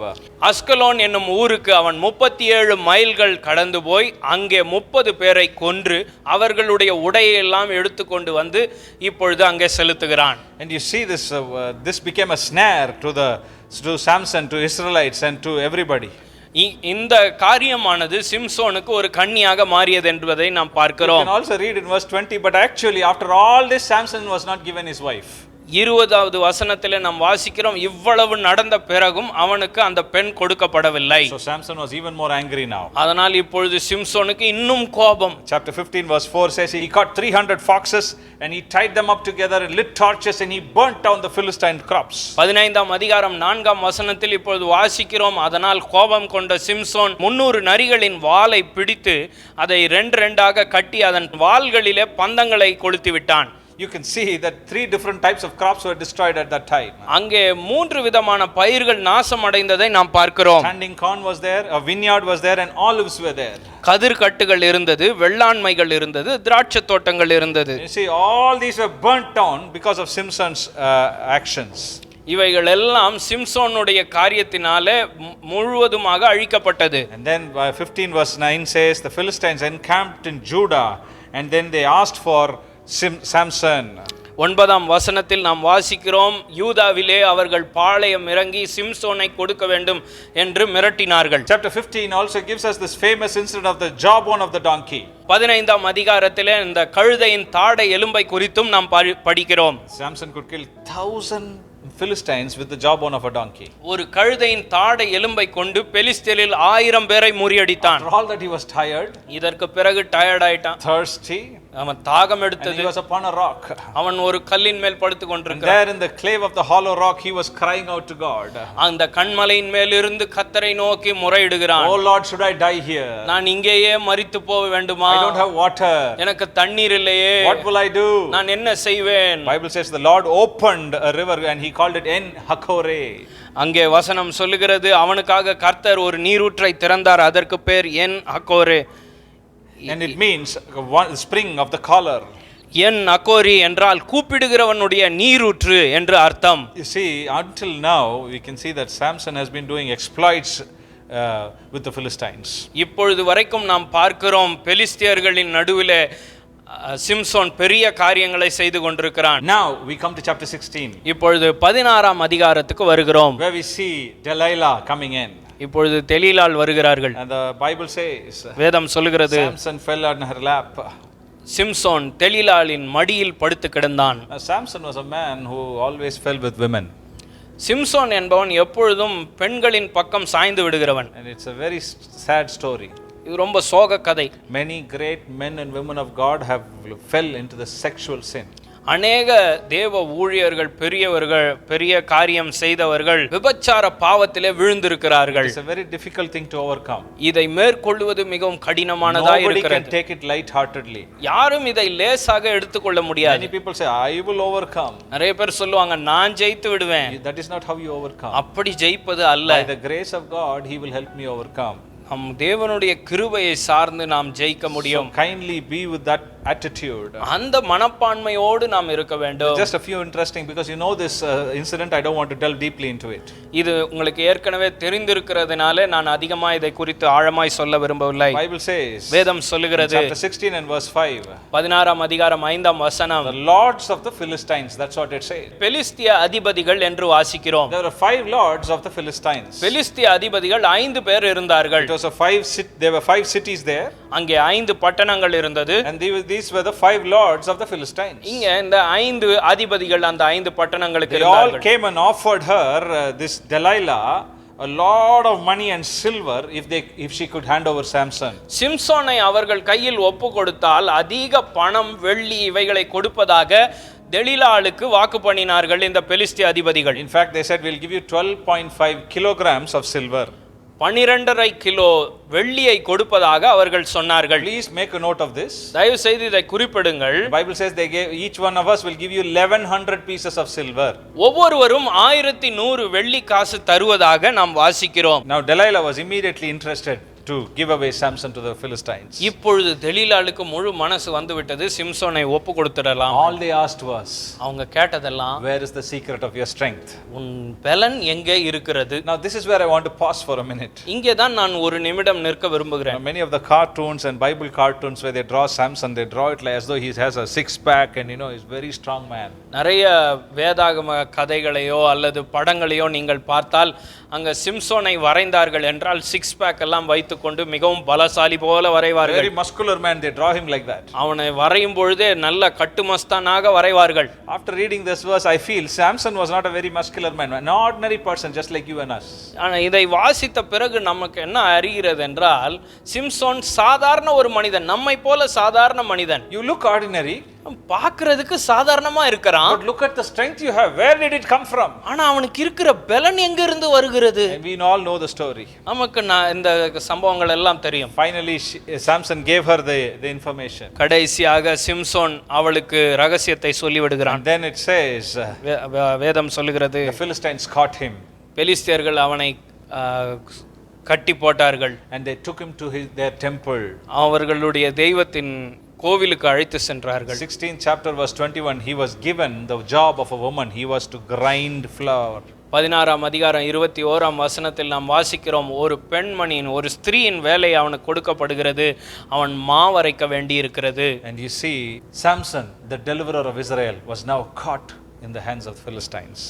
Ashkelon என்னும் ஊருக்கு அவன் 37 மைல்கள் கடந்து போய் அங்கே 30 பேரை கொன்று அவர்களுடைய உடையை எல்லாம் எடுத்துக்கொண்டு வந்து இப்பொழுது அங்கே செலுத்துகிறான். And you see this became a snare to Samson, to Israelites and to everybody. இந்த காரியமானது சிம்சோனுக்கு ஒரு கண்ணியாக மாறியது என்பதை நாம் பார்க்கிறோம். You can also read in verse 20, but actually after all this Samson was not given his wife. 20வது வசனத்திலே நாம் வாசிக்கிறோம், இவ்வளவு நடந்த பிறகும் அவனுக்கு அந்த பெண் கொடுக்கப்படவில்லை. So Samson was even more angry now. அதனால் இப்பொழுது சிம்சோனுக்கு இன்னும் கோபம். Chapter 15 verse 4 says he caught 300 foxes and he tied them up together and lit torches and he burnt down the Philistine crops. 15ஆம் அதிகாரம் 4ஆம் வசனத்தில் இப்பொழுது வாசிக்கிறோம், அதனால் கோபம் கொண்ட சிம்சோன் 300 நரிகளின் வாலை பிடித்து அதை 2 கட்டி அதன் வால்களிலே பந்தங்களை கொளுத்தி விட்டான். You can see that 3 different types of crops were destroyed at that time. அங்கே 3 விதமான பயிர்கள் நாசம் அடைந்ததை நாம் பார்க்கிறோம். Standing corn was there, a vineyard was there, and olives were there. கதிர்கட்டுகள் இருந்தது, வெள்ளாண்மைகள் இருந்தது, திராட்சை தோட்டங்கள் இருந்தது. You see, all these were burnt down because of Samson's actions. இவைகள் எல்லாம் சிம்சோனுடைய காரியத்தினாலே முழுவதுமாக அழிக்கப்பட்டது. And then 15 verse 9 says the Philistines encamped in Judah and then they asked for Samson. 9ஆம் வசனத்தில் நாம் வாசிக்கிறோம், யூதாவிலே அவர்கள் பாளையம் இறங்கி சிம்சோனை கொடுக்க வேண்டும் என்று மிரட்டினார்கள். Chapter 15 also gives us this famous incident of the jawbone of the donkey. 15ஆம் அதிகாரத்திலே இந்த கழுதையின் தாடை எலும்பை குறித்தும் நாம் படிக்கிறோம். Samson could kill 1000 Philistines with the jawbone of a donkey. ஒரு கழுதையின் தாடை எலும்பை கொண்டு பெலிஸ்தரில் 1000 பேரை முறியடித்தான். After all that he was tired, இதற்கு பிறகு டயர்ட் ஆயிட்டான், thirsty, அவன் தாகம் எடுத்தது. he was upon a rock. அவன் ஒரு கல்லின் மேல் படுத்து கொண்டிருக்கிறான். There in the clave of the hollow rock he was crying out to God. அந்த கன்மலையின் மேல் இருந்து கர்த்தரை நோக்கி முறையிடுகிறான். Oh Lord, should I die here? நான் இங்கேயே மரித்து போக வேண்டுமா? I don't have water. எனக்கு தண்ணீர் இல்லையே. What will I do? நான் என்ன செய்வேன்? Bible says the Lord opened a river and he called it En Hakore. அங்கே வசனம் சொல்லுகிறது, அவனுக்காக கர்த்தர் ஒரு நீரூற்றை திறந்தார், அதற்கு பேர் என் அக்கோரே. And it means one spring of the collar. என் அக்கோரி என்றால் கூப்பிடுகிறவனுடைய நீரூற்று என்று அர்த்தம். You see, until now we can see that Samson has been doing exploits with the Philistines. இப்பொழுது வரைக்கும் நாம் பார்க்கிறோம், பெலிஸ்தியர்களின் நடுவிலே சிம்சோன் பெரிய காரியங்களை செய்து கொண்டிருக்கிறான். Now we come to chapter 16. இப்பொழுது 16ஆம் அதிகாரத்துக்கு வருகிறோம். Where we see Delilah coming in. இப்பொழுது தெலீலாள் வருகிறார்கள். And the Bible says வேதம் சொல்லுகிறது, Samson fell on her lap. Samson தெலீலாளின் மடியில் படுத்து கிடந்தான். Samson was a man who always fell with women. Samson என்பவன் எப்பொழுதும் பெண்களின் பக்கம் சாய்ந்து விடுகிறவன். And it's a very sad story. இது ரொம்ப சோக கதை. Many great men and women of God have fell into the sexual sin. அநேக தேவ ஊழியர்கள், பெரியவர்கள், பெரிய காரியம் செய்தவர்கள் விபச்சார பாவத்திலே விழுந்திருக்கிறார்கள். It's a very difficult thing to overcome. இதை மேற்கொள்வது மிகவும் கடினமானதாக இருக்கிறது. Nobody can take it light-heartedly. யாரும் இதை லேசாக எடுத்துக்கொள்ள முடியாது. Many people say I will overcome. நிறைய பேர் சொல்லுவாங்க, நான் ஜெயித்து விடுவேன். That is not how you overcome. அப்படி ஜெயிப்பது அல்ல. By the grace of God he will help me overcome. நம் தேவனுடைய கிருபையை சார்ந்து நாம் ஜெயிக்க முடியும். So kindly be with that attitude. அந்த மனப்பான்மையோடு நாம் இருக்க வேண்டும். Just a few interesting, because you know this incident, I don't want to delve deeply into it. இது உங்களுக்கு ஏற்கனவே தெரிந்திருக்கிறதுனால நான் அதிகமா இதை குறித்து ஆழமாய் சொல்ல விரும்பவில்லை. Bible says, வேதம் சொல்லுகிறது, chapter 16 and verse 5, 16ஆம் அதிகாரம் 5ஆம் வசனம், the lords of the Philistines, that's what it says. பெலிஸ்திய அதிபதிகள் என்று வாசிக்கிறோம். There were 5 lords of the Philistines. பெலிஸ்திய அதிபதிகள் 5 பேர் இருந்தார்கள். It was there were 5 cities there, அங்கே 5 பட்டணங்கள் இருந்தது. and these were the 5 lords of the Philistines. இங்க இந்த 5 அதிபதிகள் அந்த 5 பட்டணங்களுக்கு They all இருந்தார்கள். came and offered her, this Delilah, a lot of money and silver if she could hand over Samson. சிம்சோனை அவர்கள் கையில் ஒப்பு கொடுத்தால் அதிக பணம் வெள்ளி இவைகளை கொடுப்பதாக தெலீலாளுக்கு வாக்கு பண்ணினார்கள் இந்த பெலிஸ்திய அதிபதிகள். In fact, they said, we'll give you 12.5 kilograms of silver. 12.5 kilo வெள்ளியை கொடுப்பதாக அவர்கள் சொன்னார்கள். Please make a note of this. தயவு செய்து இதை குறிப்பிடுங்கள். The Bible says each one of us will give you 1100 pieces of silver. ஒவ்வொருவரும் 1100 வெள்ளி காசு தருவதாக நாம் வாசிக்கிறோம். Now Delilah was immediately interested to give away Samson to the Philistines. இப்பொழுது தெலீலாளுக்கு முழு மனசு வந்துவிட்டது, சிம்சோனை ஒப்பு கொடுத்துடலாம். All they asked was, அவங்க கேட்டதெல்லாம், where is the secret of your strength? உன் பலன் எங்கே இருக்கிறது? Now this is where I want to pause for a minute. இங்கே தான் நான் ஒரு நிமிடம் நிற்க விரும்புகிறேன். Many of the cartoons and Bible cartoons where they draw Samson, they draw it like as though he has a six pack and he's very strong man. நிறைய வேதாகம கதைகளையோ அல்லது படங்களையோ நீங்கள் பார்த்தால் அங்க சிம்சோனை வரைந்தார்கள் என்றால் சிக்ஸ் பேக் எல்லாம் வைத்துக்கொண்டு மிகவும் பலசாலி போல வரைவார்கள். Very muscular man, they draw him like that. அவனை வரையும் பொழுதே நல்ல கட்டுமஸ்தானாக வரைவார்கள். After reading this verse, I feel Samson was not a very muscular man, an ordinary person just like you and us. ஆனா இதை வாசித்த பிறகு நமக்கு என்ன அறிகிறது என்றால், சிம்சோன் சாதாரண ஒரு மனிதன், நம்மை போல சாதாரண மனிதன். You look ordinary, பார்க்கிறதுக்கு சாதாரணமா இருக்கிறான். but look at the strength you have. Where did it come from? ஆனா அவனுக்கு இருக்கிற பலன் எங்க இருந்து வருகிறது? And we all know the story. நமக்கு இந்த சம்பவங்கள் எல்லாம் தெரியும். Finally Samson gave her the information. கடைசியாக சிம்சோன் அவளுக்கு ரகசியத்தை சொல்லி விடுகிறான். And then it says, வேதம் சொல்லுகிறது, the Philistines caught him. பெலிஸ்தியர்கள் அவனை கட்டி போட்டார்கள். And they took him to their temple. அவர்களுடைய தெய்வத்தின் கோவிலுக்கு அழைத்து சென்றார்கள். 16th chapter verse 21, he was given the job of a woman. He was to grind flour. 16ஆம் அதிகாரம் 21ஆம் வசனத்தில் நாம் வாசிக்கிறோம், ஒரு பெண்மணியின், ஒரு ஸ்திரீயின் வேலை அவனுக்கு கொடுக்கப்படுகிறது. அவன் மாவரைக்க வேண்டி இருக்கிறது. And you see, Samson, the deliverer of Israel, was now caught in the hands of the Philistines.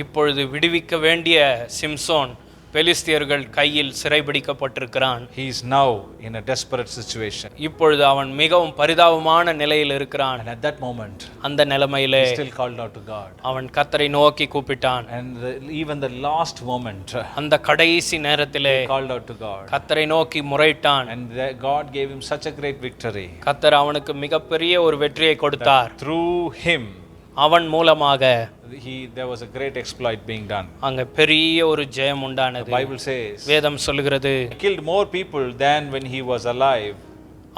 இப்பொழுது விடுவிக்க வேண்டிய சிம்சோன் பெலிஸ்தியர்கள் கையில் சிறைபிடிக்கப்பட்டிருக்கிறான். He is now in a desperate situation. இப்பொழுது அவன் மிகவும் பரிதாபமான நிலையில் இருக்கிறான். And at that moment, அந்த நிலைமையிலே he still called out to God. அவன் கர்த்தரை நோக்கி கூப்பிட்டான். And even the last moment, அந்த கடைசி நேரத்திலே he called out to God. கர்த்தரை நோக்கி முறையிட்டான். And God gave him such a great victory. கர்த்தர் அவனுக்கு மிகப்பெரிய ஒரு வெற்றியை கொடுத்தார். Through him, அவன் மூலமாக there was a great exploit being done. அங்க பெரிய ஒரு ஜெயம் உண்டானது. The Bible says, வேதம் சொல்லுகிறது, he killed more people than when he was alive.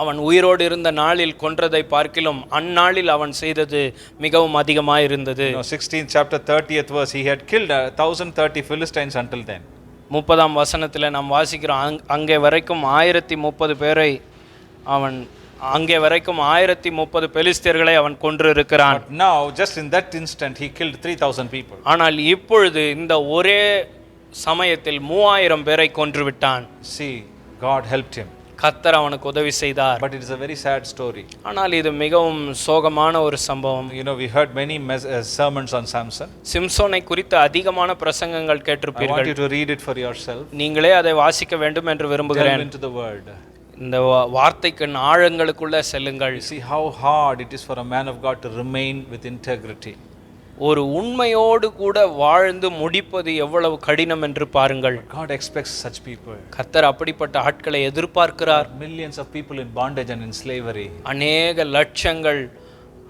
அவன் உயிரோடு இருந்த நாளில் கொன்றதை பார்க்கிலும் அந்நாளில் அவன் செய்தது மிகவும் அதிகமாக இருந்தது. 16th chapter 30th verse, he had killed 1030 Philistines until then. 30ஆம் வசனத்தில் நாம் வாசிக்கிறோம், அங்கே வரைக்கும் 1030 பேரை அவன், அங்கே வரைக்கும் 1030 பெலிஸ்தியர்களை அவன் கொன்று இருக்கிறான். But now, just in that instant, he killed 3000 people. ஆனால் இப்பொழுது இந்த ஒரே சமயத்தில் 3000 பேரை கொன்று விட்டான். See, God helped him. கர்த்தர் அவனுக்கு உதவி செய்தார். But it is a very sad story. ஆனால் இது மிகவும் சோகமான ஒரு சம்பவம். We heard many sermons on Samson. சிம்சோனை குறித்து அதிகமான பிரசங்கங்கள் I கேட்டிருப்பீர்கள். want you to read it for yourself. நீங்களே அதை வாசிக்க வேண்டும் என்று விரும்புகிறேன். Delve into the word. இந்த வார்த்தைக்கு ஆழங்களுக்குள்ள செல்லுங்கள். See how hard it is for a man of God to remain with integrity. ஒரு உண்மையோடு கூட வாழ்ந்து முடிப்பது எவ்வளவு கடினம் என்று பாருங்கள். God expects such people. கர்த்தர் அப்படிப்பட்ட ஆட்களை எதிர்பார்க்கிறார். Millions of people in bondage and in slavery. அநேக லட்சங்கள்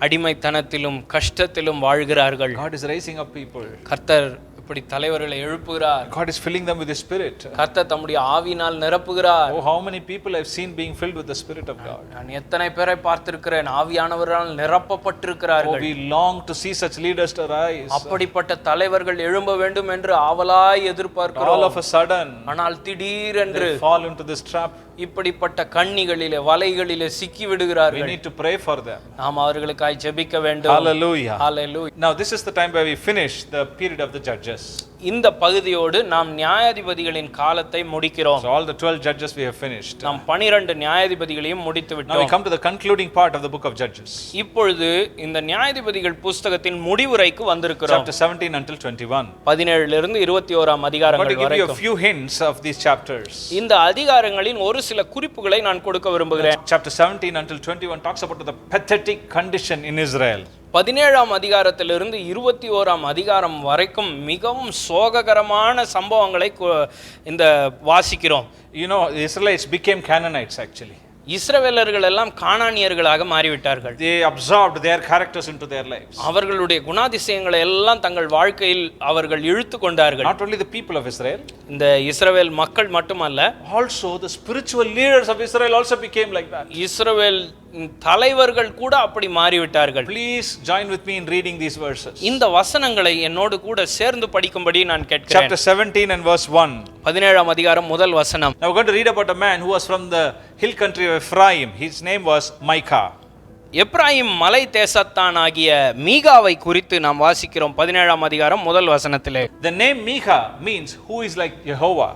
அடிமைத்தனத்திலும் கஷ்டத்திலும் வாழ்கிறார்கள். God is raising up people. கர்த்தர் இப்படி தலைவர்களை எழுப்புகிறார். God is filling them with His Spirit. கர்த்தர் தம்முடைய ஆவியினால் நிரப்புகிறார். Oh, how many people I've seen being filled with the Spirit of God. நான் எத்தனை பேரை பார்த்திருக்கிறேன் ஆவியானவரால் நிரப்பப்பட்டிருக்கிறார்கள். Oh, we long to see such leaders to rise. அப்படிப்பட்ட தலைவர்கள் எழும்ப வேண்டும் என்று ஆவலாய் எதிர்பார்க்கிறோம். All of a sudden, ஆனால் திடீரென்று they fall into this trap. இப்படிப்பட்ட கண்ணிகளிலே வலைகளிலே சிக்கி We விடுகிறார்கள். need to pray for them. நாம் அவர்களுக்காய் ஜெபிக்க வேண்டும். Hallelujah. Hallelujah. Now, this is the time where we finish the period of the judges. இந்த பகுதியோடு நாம் நியாயாதிபதிகளின் காலத்தை முடிக்கிறோம். So, all the 12 judges we have finished. நாம் 12 நியாயாதிபதிகளையும் முடித்து Now, we விட்டோம். come to the concluding part of the book of Judges. இப்பொழுது இந்த நியாயாதிபதிகள் புத்தகத்தின் முடிவுரைக்கு வந்திருக்கிறோம். Chapter 17 until 21. 17 இருந்து 21 But அதிகாரங்கள் to give you a வரைக்கும் few hints of these chapters. இந்த அதிகாரங்களின் ஒரு சில குறிப்புகளை நான் கொடுக்க விரும்புகிறேன். Chapter 17 until 21 talks about the pathetic condition in Israel. 17 அதிகாரத்திலிருந்து 21 அதிகாரம் வரைக்கும் மிகவும் சோககரமான சம்பவங்களை இந்த வாசிக்கிறோம். You know, the Israelites became Canaanites actually. இஸ்ரவேலர்கள் எல்லாம் கானானியர்களாக மாறிவிட்டார்கள். They absorbed their characters into their lives. அவர்களுடைய குணாதிசயங்களை எல்லாம் தங்கள் வாழ்க்கையில் அவர்கள் இழுத்து கொண்டார்கள். Not only the people of Israel, இந்த இஸ்ரவேல் மக்கள் மட்டுமல்ல, also the spiritual leaders of Israel also became like that. இஸ்ரவேல் தலைவர்கள் கூட அப்படி மாறிவிட்டார்கள். Please join with me in reading these verses. இந்த வசனங்களை என்னோடு கூட சேர்ந்து படிக்கும்படி நான் கேட்கிறேன். Chapter 17 and verse 1. 17 அதிகாரம் முதல் வசனம். Now we're going to read about a man who was from the hill country of Ephraim. His name was Micah. Ephraim மலை தேசத்தானாகிய மீகாவை குறித்து நாம் வாசிக்கிறோம் 17 அதிகாரம் முதல் வசனத்திலே. The name Micah means who is like Jehovah.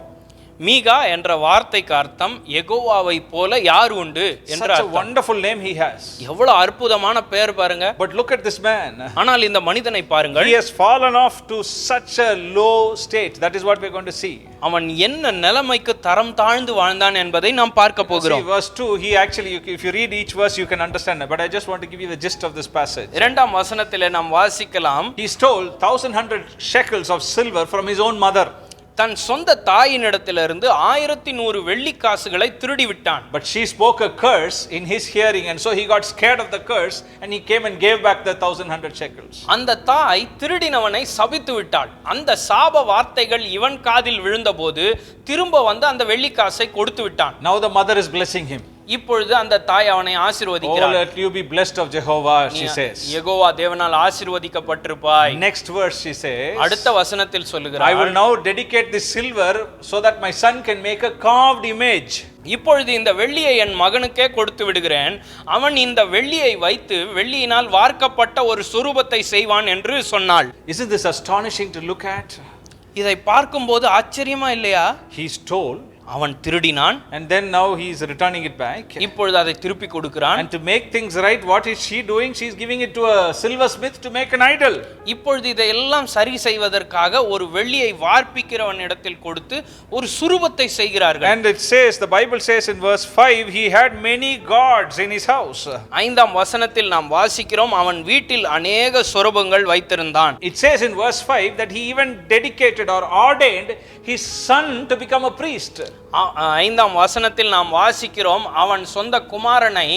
மீகா என்ற வார்த்தைக்கு அர்த்தம் யெகோவாவை போல யார் உண்டு என்ற Such a அர்த்தம். wonderful name he has. எவ்வளவு அற்புதமான பெயர் பாருங்க. But look at this man. ஆனால் இந்த மனிதனை பாருங்கள். He has fallen off to such a low state. That is what we are going to see. அவன் என்ன நிலைமைக்கு தரம் தாழ்ந்து வாழ்ந்தான் என்பதை நாம் பார்க்க See, போகிறோம். verse 2, he actually, if you read each verse, you can understand it. But I just want to give you the gist of this passage. இரண்டாம் வசனத்திலே நாம் வாசிக்கலாம். He stole 1,100 shekels of silver from his own mother. தன் சொந்த தாயினிடத்திலிருந்து 1100 வெள்ளி காசுகளை திருடி விட்டான். But she spoke a curse in his hearing, and so he got scared of the curse, and he came and gave back the 1,100 shekels. அந்த தாய் திருடினவனை சபித்து விட்டாள். அந்த சாப வார்த்தைகள் இவன் காதில் விழுந்தபோது திரும்ப வந்து அந்த வெள்ளி காசை கொடுத்து விட்டான். Now the mother is blessing him. இப்பொழுது அந்த தாய் அவனை Oh, ஆசீர்வதிக்கிறாள். let you be blessed of Jehovah, she says. Jehovah தேவனால் ஆசீர்வதிக்கப்பட்டிருப்பாய். Next verse she says, அடுத்த வசனத்தில் I சொல்லுகிறாள், will now dedicate this silver so that my son can make a carved image. இப்பொழுது இந்த வெள்ளியை என் மகனுக்கே கொடுத்து விடுகிறேன், அவன் இந்த வெள்ளியை வைத்து வெள்ளியினால் வார்க்கப்பட்ட ஒரு சொரூபத்தை செய்வான் என்று சொன்னாள். Isn't this astonishing to look at? இதை பார்க்கும்போது ஆச்சரியமா இல்லையா? He stole, அவன் திருடினான், and then now he is returning it back. இப்பொழுது அதை திருப்பி கொடுக்கிறான். And to make things right, what is she doing? She is giving it to a silversmith to make an idol. இப்பொழுது இதையெல்லாம் சரி செய்வதற்காக ஒரு வெள்ளியை வார்ப்பிக்கிறவன் இடத்தில் கொடுத்து ஒரு சுரூபத்தை செய்கிறார்கள். And it says, the Bible says in verse 5, he had many gods in his house. 5ஆம் வசனத்தில் நாம் வாசிக்கிறோம், அவன் வீட்டில் அநேக சொரூபங்கள் வைத்திருந்தான். It says in verse 5 that he even dedicated or ordained his son to become a priest. 5ஆம் வசனத்தில் நாம் வாசிக்கிறோம், அவன் சொந்த குமாரனை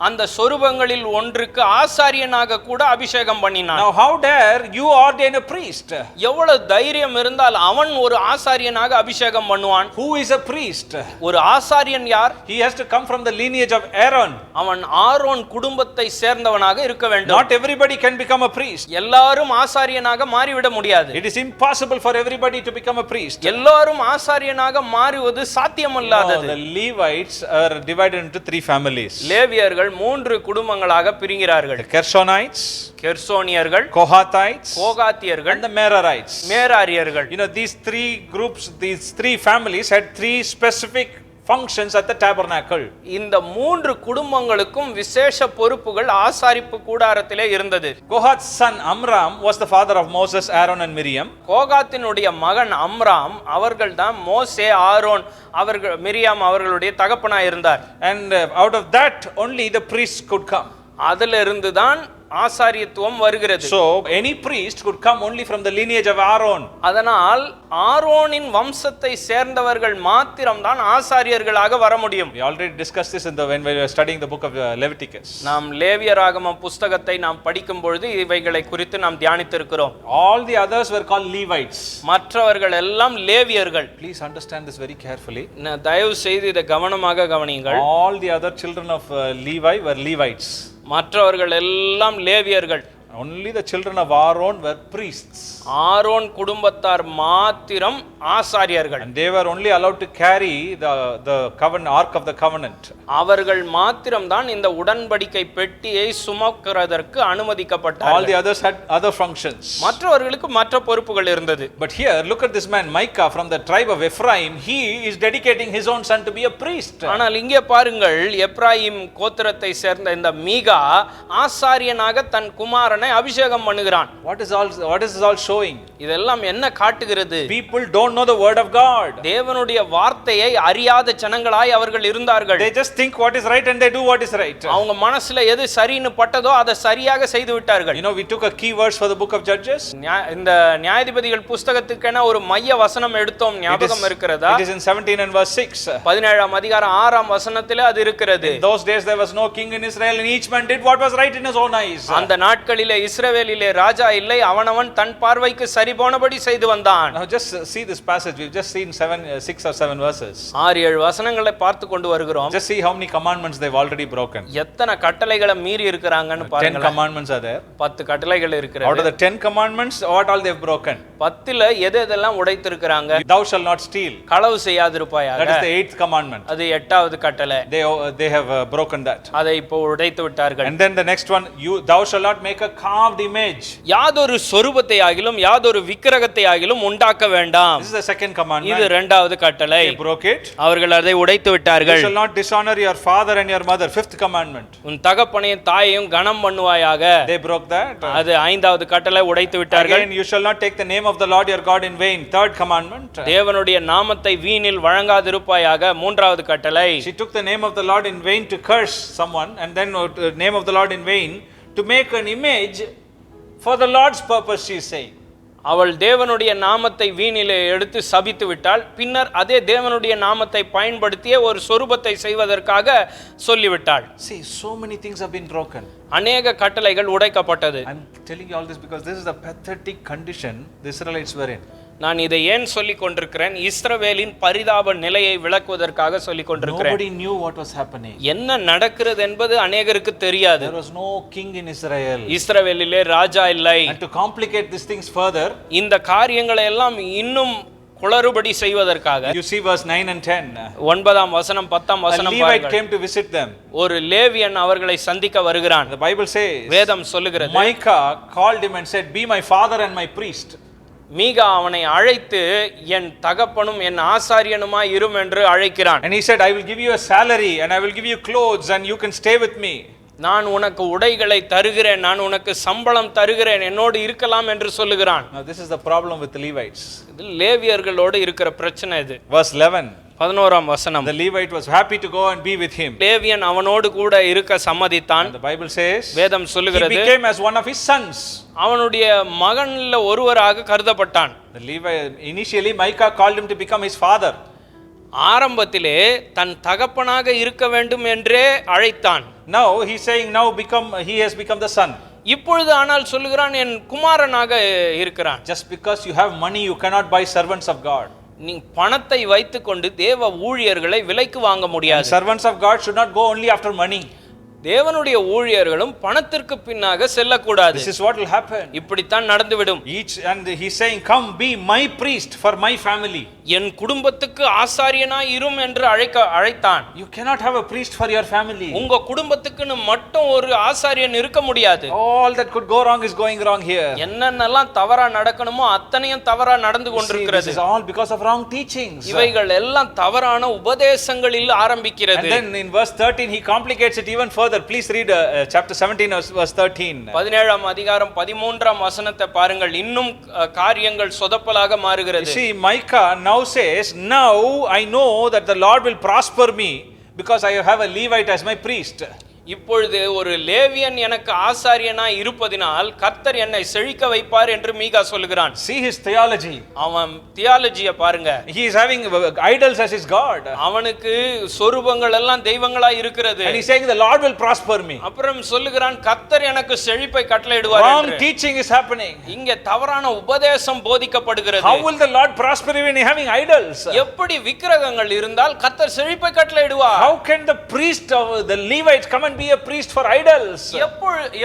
அந்த சொரூபங்களில் ஒன்றுக்கு ஆசாரியனாக கூட அபிஷேகம் பண்ணினான். Now how dare you ordain a priest? எவ்வளவு தைரியம் இருந்தால் அவன் ஒரு ஆசாரியனாக அபிஷேகம் பண்ணுவான். Who is a priest? ஒரு ஆசாரியன் யார்? He has to come from the lineage of Aaron. அவன் ஆரோன் குடும்பத்தை சேர்ந்தவனாக இருக்க வேண்டும். Not everybody can become a priest. எல்லாரும் ஆசாரியனாக மாறிவிட முடியாது. It is impossible for everybody to become a priest. எல்லாரும் ஆசாரியனாக மாறுவது சாத்தியமல்லாதது. The Levites are divided into 3 families. லேவியர்கள் 3 குடும்பங்களாக பிரிகிறார்கள். The Gershonites, கெர்சோனியர்கள், Kohathites, கோகாத்தியர்கள், and the Merarites. மேராரியர்கள். You know, these 3 groups, these 3 families had 3 specific functions at the tabernacle. இந்த 3 குடும்பங்களுக்கும் விசேஷ பொறுப்புகள் ஆசாரிப்பு கூடாரத்திலே இருந்தது. Kohath's son Amram was the father of Moses, Aaron and Miriam. கோகாத்தினுடைய மகன் Amram அவர்கள்தான் மோசே, ஆரோன் அவர்கள், மிரியாம் அவர்களுடைய தகப்பனாய் இருந்தார். And out of that only the priests could come. அதிலிருந்து தான் ஆசாரியத்துவம் வருகிறது. So any priest could come only from the lineage of Aaron. அதனால் ஆரோனின் வம்சத்தை சேர்ந்தவர்கள் மாத்திரம்தான் ஆசாரியர்களாக வர முடியும். We already discussed this when we were studying the book of Leviticus. நாம் லேவியராகமம் புஸ்தகத்தை நாம் படிக்கும் பொழுது இவைகளை குறித்து நாம் தியானித்திருக்கிறோம். All the others were called Levites. மற்றவர்கள் எல்லாம் லேவியர்கள். Please understand this very carefully. தயவு செய்து இதை கவனமாக கவனியுங்கள். All the other children of Levi were Levites. மற்றவர்கள் எல்லாம் லேவியர்கள். Only the children of Aaron were priests. Aaron குடும்பத்தார் மாத்திரம் ஆசாரியர்கள். And they were only allowed to carry the covenant ark of the covenant. அவர்கள் மாத்திரம் தான் இந்த உடன்படிக்கை பெட்டியை சுமக்கிறதற்கு அனுமதிக்கப்பட்டார்கள். All the others had other functions. மற்றவர்களுக்கு மற்ற பொறுப்புகள் இருந்தது. But here look at this man Micah from the tribe of Ephraim. He is dedicating his own son to be a priest. ஆனால் இங்கே பாருங்கள், எப்ராயிம் கோத்திரத்தை சேர்ந்த இந்த மீகா ஆசாரியனாக தன் குமாரனை அபிஷேகம் பண்ணுகிறான். What is this all showing? இதெல்லாம் என்ன காட்டுகிறது? People don't know the word of God. தேவனுடைய வார்த்தையை அறியாத ஜனங்களாய் அவர்கள் இருந்தார்கள். They just think what is right and they do what is right. அவங்க மனசுல எது சரின்னு பட்டதோ அதை சரியாக செய்து விட்டார்கள். You know, we took a key verse for the book of Judges. இந்த நியாயாதிபதிகள் புஸ்தகத்துக்கான ஒரு மைய வசனம் எடுத்தோம், ஞாபகம் இருக்கிறதா? It is in 17 and verse 6. 17ஆம் அதிகாரம் 6ஆம் வசனத்திலே அது இருக்கிறது. In those days there was no king in Israel and each man did what was right in his own eyes. அந்த நாட்களிலே இஸ்ரவேலிலே ராஜா இல்லை, அவனவன் தன் பார்வைக்கு சரி போனபடி செய்து வந்தான். Now just see this passage. We've just seen 6 or 7 verses. 6-7 வசனங்களை பார்த்து கொண்டு வருகிறோம். Just see how many commandments they've already broken. எத்தனை கட்டளைகளை மீறி இருக்கிறாங்கன்னு பாருங்க. 10 commandments are there. 10 கட்டளைகள் இருக்கிறது. Out of the 10 commandments, what all they've broken? 10ல எதெல்லாம் உடைத்திருக்காங்க? Thou shalt not steal. களவு செய்யாதிருப்பாயாக. That is the 8th commandment. அது 8வது கட்டளை. They have broken that. அதை இப்போ உடைத்து விட்டார்கள். And then the next one, thou shalt not make a carved image. யாதொரு சொரூபத்தை ஆகிலும் யாதொரு விக்கிரகத்தை ஆகிலும் உண்டாக்க வேண்டாம். This is the second commandment. இது 2வது கட்டளை. They broke it. அவர்கள் அதை உடைத்து விட்டார்கள். You shall not dishonor your father and your mother. 5th commandment. உன் தகப்பனையும் தாயையும் கனம் பண்ணுவாயாக. They broke that. அது 5வது கட்டளை உடைத்து விட்டார்கள். Again, you shall not take the name of the Lord your God in vain. 3rd commandment. தேவனுடைய நாமத்தை வீணில் வழங்காதிருப்பாயாக. 3வது கட்டளை. She took the name of the Lord in vain to curse someone, and then name of the Lord in vain to make an image for the Lord's purpose, she is saying. அவள் தேவனுடைய நாமத்தை வீணிலே எடுத்து சபித்து விட்டாள். பின்னர் அதே தேவனுடைய நாமத்தை பயன்படுத்திய ஒரு சொரூபத்தை செய்வதற்காக சொல்லிவிட்டாள். See, so many things have been broken. அநேக கட்டளைகள் உடைக்கப்பட்டது. I'm telling you all this because this is the pathetic condition the Israelites were in. நான் இதை ஏன் சொல்லிக் கொண்டிருக்கிறேன்? இஸ்ரவேலின் பரிதாப நிலையை விளக்குவதற்காக சொல்லிக் கொண்டிருக்கிறேன். Nobody knew what was happening. என்ன நடக்கிறது என்பது அநேகருக்கு தெரியாது. There was no king in Israel. இஸ்ரவேலிலே ராஜா இல்லை. And to complicate these things further, இந்த காரியங்களை எல்லாம் இன்னும் குளறுபடி செய்வதற்காக you see verse 9 and 10. 9ஆம் வசனம் 10ஆம் A வசனம் Levite பாருங்கள். came to visit them. ஒரு லேவியன் அவர்களை சந்திக்க வருகிறான். The Bible says, வேதம் சொல்லுகிறது, Micah called him and said, be my father and my priest. மீகா அவனை அழைத்து என் தகப்பனும் என் ஆசாரியனுமாய் இரும் என்று அழைக்கிறான். And he said, I will give you a salary and I will give you clothes and you can stay with me. நான் உனக்கு உடைகளை தருகிறேன், நான் உனக்கு சம்பளம் தருகிறேன், என்னோடு இருக்கலாம் என்று சொல்லுகிறான். Now this is the problem with the Levites. இது லேவியர்களோடு இருக்கிற பிரச்சனை இது. Verse 11. 11ஆம் வசனம். The Levite was happy to go and be with him. லேவியன் அவனோடு கூட இருக்க சம்மதித்தான். The Bible says, வேதம் he சொல்லுகிறது, became as one of his sons. அவனுடைய மகன்ல ஒருவராக கருதப்பட்டான். The Levite, initially Micah called him to become his father. ஆரம்பத்திலே தன் தகப்பனாக இருக்க வேண்டும் என்றே அழைத்தான். Now he's saying he has become the son. இப்பொழுது ஆனால் சொல்லுகிறான் என் குமாரனாக இருக்கிறான். Just because you have money you cannot buy servants of God. நீ பணத்தை வைத்துக்கொண்டு தேவ ஊழியர்களை விலைக்கு வாங்க முடியாது. Servants of God should not go only after money. தேவனுடைய ஊழியர்களும் பணத்திற்கு பின்னாக செல்லக்கூடாது. This is what will happen. இப்படித்தான் நடந்துவிடும். And he's saying, come be my priest for my family. என் குடும்பத்துக்கு ஆசாரியனாய் இரும் என்று அழைத்தான். You cannot have a priest for your family. உங்க குடும்பத்துக்குன்னு மட்டும் ஒரு ஆசாரியன் இருக்க முடியாது. All that could go wrong is going wrong here. என்னென்னலாம் தவறா நடக்கணுமோ அத்தனையும் தவறா நடந்து கொண்டிருக்கிறது. This is all because of wrong teachings. இவைகள் எல்லாம் தவறான உபதேசங்களில் ஆரம்பிக்கிறது. And then in verse 13 he complicates it even further. Please read chapter 17 verse 13. 17ஆம் அதிகாரம் 13ஆம் வசனத்தை பாருங்கள். இன்னும் காரியங்கள் சொதப்பலாக மாறுகிறது. See, Micah now says, now I know that the Lord will prosper me because I have a Levite as my priest. இப்பொழுது ஒரு லேவியன் எனக்கு ஆசாரியனாய் இருப்பதினால் கர்த்தர் என்னை செழிக்க வைப்பார் என்று மீகா சொல்லுகிறான். See his theology. அவன் தியாலஜியை பாருங்க. He is having idols as his god. அவனுக்கு சொரூபங்கள் எல்லாம் தெய்வங்களா இருக்கிறது. And he is saying the Lord will prosper me. அப்புறம் சொல்லுகிறான் கர்த்தர் எனக்கு செழிப்பை கட்டளையிடுவார் Wrong என்று. teaching is happening. இங்க தவறான உபதேசம் போதிக்கப்படுகிறது. How will the Lord prosper when he having idols? எப்படி விக்கிரகங்கள் இருந்தால் கர்த்தர் செழிப்பை கட்டளையிடுவார்? How can the priest of the Levites come and be a priest for idols?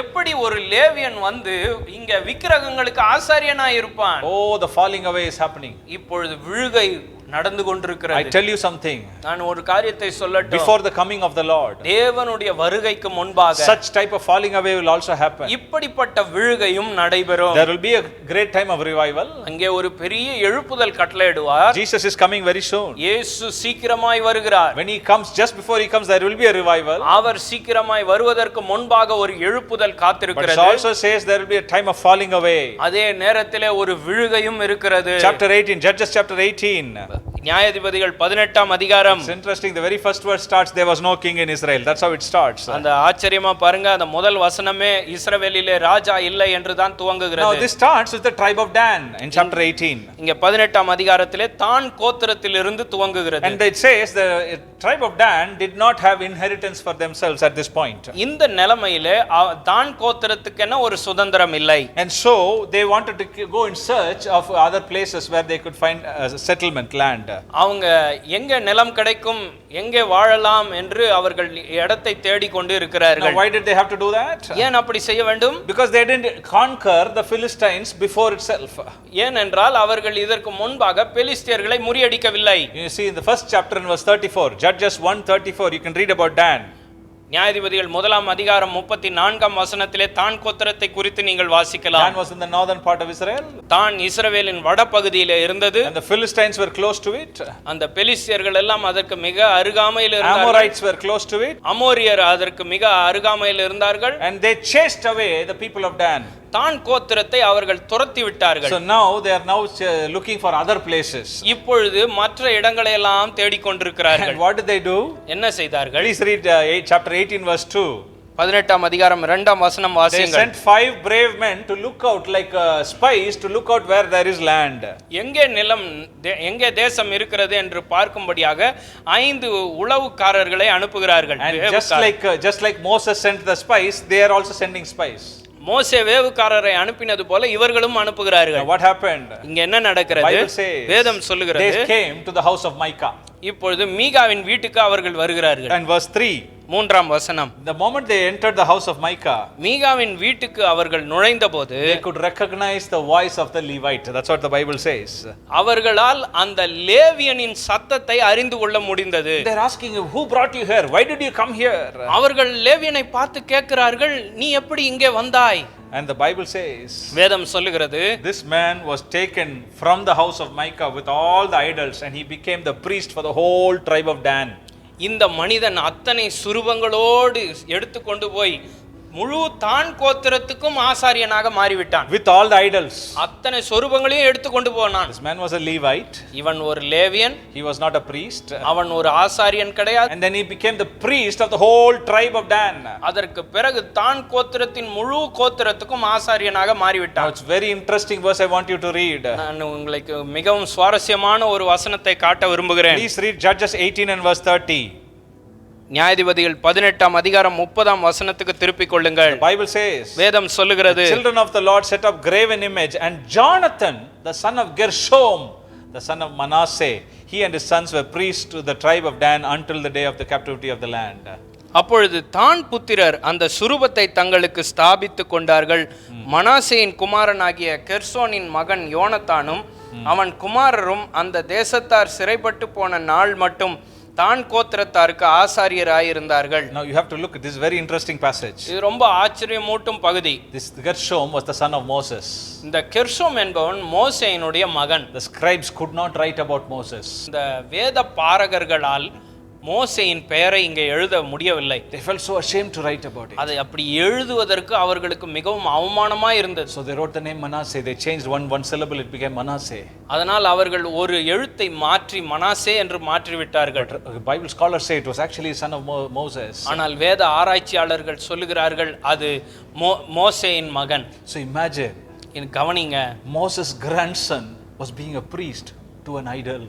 எப்படி ஒரு லேவியன் வந்து இங்க விக்கிரகங்களுக்கு ஆசாரியனாய் இருப்பான்? Oh, the falling away is happening. இப்பொழுது விழுகை நடந்து கொண்டிருக்கிறது. I tell you something. நான் ஒரு காரியத்தை சொல்லட்டும். Before the coming of the Lord, தேவனுடைய வருகைக்கு முன்பாக such type of falling away will also happen. இப்படிப்பட்ட விழுகையும் நடைபெறும். There will be a great time of revival. அங்கே ஒரு பெரிய எழுப்புதல் கட்டளையிடுவார். Jesus is coming very soon. இயேசு சீக்கிரமாய் வருகிறார். When he comes, just before he comes, there will be a revival. அவர் சீக்கிரமாய் வருவதற்கு முன்பாக ஒரு எழுப்புதல் But காத்திருக்கிறது. it also says there will be a time of falling away. அதே நேரத்திலே ஒரு விழுகையும் இருக்கிறது. Chapter 18, Judges chapter 18. நியாயாதிபதிகள் 18ஆம் அதிகாரம். It's interesting, the very first verse starts, there was no king in Israel. That's how it starts. அந்த ஆச்சரியமா பாருங்க, அந்த முதல் வசனமே இஸ்ரவேலிலே ராஜா இல்லை என்று தான் துவங்குகிறது. Now this starts with the tribe of Dan in chapter 18. இங்க 18ஆம் அதிகாரத்திலே தான் கோத்திரத்திலிருந்து துவங்குகிறது. And it says the tribe of Dan did not have inheritance for themselves at this point. இந்த நிலைமையிலே தான் கோத்திரத்துக்கென ஒரு சுதந்திரம் இல்லை. And so they wanted to go in search of other places where they could find settlement land. அவங்க எங்க நிலம் கிடைக்கும், எங்கே வாழலாம் என்று அவர்கள் இடத்தை தேடிக் கொண்டு இருக்கிறார்கள். Now why did they have to do that? ஏன் அப்படி செய்ய வேண்டும்? Because they didn't conquer the Philistines before itself. ஏனென்றால் அவர்கள் இதற்கு முன்பாக பெலிஸ்தியர்களை முறியடிக்கவில்லை. You see in the first chapter in verse 34, Judges 1:34, you can read about Dan. நியாயாதிபதிகள் 1ஆம் அதிகாரம் 34ஆம் வசனத்திலே தான் கோத்திரத்தை குறித்து நீங்கள் வாசிக்கலாம். Dan was in the northern part of Israel. தான் இஸ்ரவேலின் வடபகுதியிலே இருந்தது. And the Philistines were close to it. அந்த பெலிஸ்தியர்கள் எல்லாம் அதற்கு மிக அருகாமையில் இருந்தார்கள். Amorites were close to it. அமோரியர் அதற்கு மிக அருகாமையில் இருந்தார்கள். And they chased away the people of Dan. தான் கோத்திரத்தை அவர்கள் துரத்தி விட்டார்கள். So now they are now looking for other places. இப்பொழுது மற்ற இடங்களை எல்லாம் தேடிக்கொண்டிருக்கிறார்கள். And what did they do? என்ன செய்தார்கள்? Please read chapter 18 verse 2. 18ஆம் அதிகாரம் 2ஆம் வசனம் They வாசியுங்கள். sent 5 brave men to look out like spies to look out where there is land. எங்கே நிலம் எங்கே தேசம் இருக்கிறது என்று பார்க்கும்படியாக 5 உளவுக்காரர்களை அனுப்புகிறார்கள். And just like Moses sent the spies, they are also sending spies. மோசே வேவுக்காரரை அனுப்பினது போல இவர்களும் அனுப்புகிறார்கள். Now what happened? இங்க என்ன நடக்கிறது? வேதம் சொல்லுகிறது, they came to the house of Micah. இப்பொழுது மீகாவின் வீட்டுக்கு அவர்கள் வருகிறார்கள். And verse 3, 3ஆம் வசனம், the moment they entered the house of Micah, மீகாவின் வீட்டுக்கு அவர்கள் நுழைந்தபோது they could recognize the voice of the Levite. That's what the Bible says. அவர்களால் அந்த லேவியனின் சத்தத்தை அறிந்து கொள்ள முடிந்தது. They're asking, who brought you here? Why did you come here? அவர்கள் லேவியனை பார்த்து கேட்கிறார்கள், நீ எப்படி இங்கே வந்தாய்? And the Bible says, வேதம் சொல்லுகிறது, this man was taken from the house of Micah with all the idols, and he became the priest for the whole tribe of Dan. இந்த மனிதன் அத்தனை சுரூபங்களோடு எடுத்துக்கொண்டு போய் முழு தான் கோத்திரத்துக்கும் ஆசாரியனாக மாறிவிட்டான். With all the idols. அத்தனை சொரூபங்களையும் எடுத்துக்கொண்டு போனான். This man was a Levite. இவன் ஒரு லேவியன். He was not a priest. அவன் ஒரு ஆசாரியன் கிடையாது. And then he became the priest of the whole tribe of Dan. அதற்கு பிறகு தான் கோத்திரத்தின் முழு கோத்திரத்துக்கும் ஆசாரியனாக மாறிவிட்டான். Now it's very interesting verse I want you to read. நான் உங்களுக்கு மிகவும் சுவாரஸ்யமான ஒரு வசனத்தை காட்ட விரும்புகிறேன். Please read Judges 18 and verse 30. நியாயாதிபதிகள் 18ஆம் அதிகாரம் 30ஆம் வசனத்துக்கு திருப்பிக் கொள்ளுங்கள். The Bible says, வேதம் சொல்லுகிறது, children of the Lord set up graven image, and Jonathan the son of Gershom the son of Manasseh, he and his sons were priests to the tribe of Dan until the day of the captivity of the land. அப்பொழுது தான் புத்திரர் அந்த சுரூபத்தை தங்களுக்கு ஸ்தாபித்துக் கொண்டார்கள். மனாசேயின் குமாரனாகிய கெர்சோனின் மகன் யோனத்தானும் அவன் குமாரரும் அந்த தேசத்தார் சிறைப்பட்டு போன நாள் மட்டும் தான் கோத்திரத்தாருக்கு ஆசாரியராயிருந்தார்கள். Now you have to look at this very interesting passage. இது ரொம்ப ஆச்சரியமூட்டும் பகுதி. This Gershom was the son of Moses. இந்த கெர்சோம் என்பவன் மோசேயினுடைய மகன். The scribes could not write about Moses. இந்த வேத பாரகர்களால் மோசேயின் பெயரை இங்கே எழுத முடியவில்லை. They felt so ashamed to write about it. அதை அப்படி எழுதுவதற்கு அவர்களுக்கு மிகவும் அவமானமாய் இருந்தது. So they wrote the name Manasseh. They changed one syllable, it became Manasseh. அதனால் அவர்கள் ஒரு எழுத்தை மாற்றி மனாசே என்று மாற்றி விட்டார்கள். Bible scholars say it was actually son of Moses. ஆனால் வேத ஆராய்ச்சியாளர்கள் சொல்லுகிறார்கள் அது மோசேயின் மகன். So imagine, கவனிங்க, Moses' grandson was being a priest to an idol.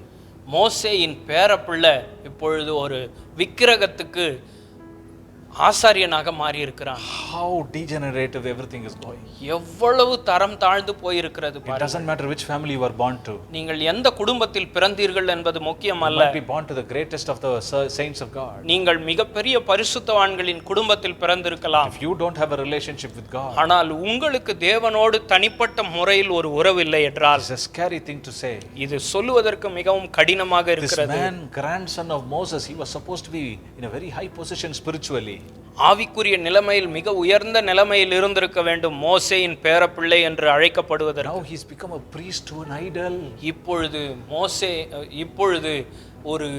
மோசேயின் பேரப்பிள்ளை இப்பொழுது ஒரு விக்கிரகத்துக்கு ஆசாரியனாக மாறி இருக்கிறான். How degenerative everything is going. எவ்வளவு தரம் தாழ்ந்து போயிருக்கிறது It பாருங்க. doesn't matter which family you were born to. நீங்கள் எந்த குடும்பத்தில் பிறந்தீர்கள் என்பது முக்கியம் You அல்ல. might be born to the greatest of the saints of God. நீங்கள் மிகப்பெரிய பரிசுத்தவான்களின் குடும்பத்தில் பிறந்திருக்கலாம். If you don't have a relationship with God, ஆனால் உங்களுக்கு தேவனோடு தனிப்பட்ட முறையில் ஒரு உறவு இல்லை என்றால் it's a scary thing to say. இது சொல்லுவதற்கு மிகவும் கடினமாக This இருக்கிறது. man, grandson of Moses, he was supposed to be in a very high position spiritually. ஆவிக்குரிய நிலைமையில் மிக உயர்ந்த நிலைமையில் இருந்திருக்க வேண்டும் மோசேயின் பேரப்பிள்ளை என்று அழைக்கப்படுவதற்கு. Now he's become a priest to an idol. இப்பொழுது ஒரு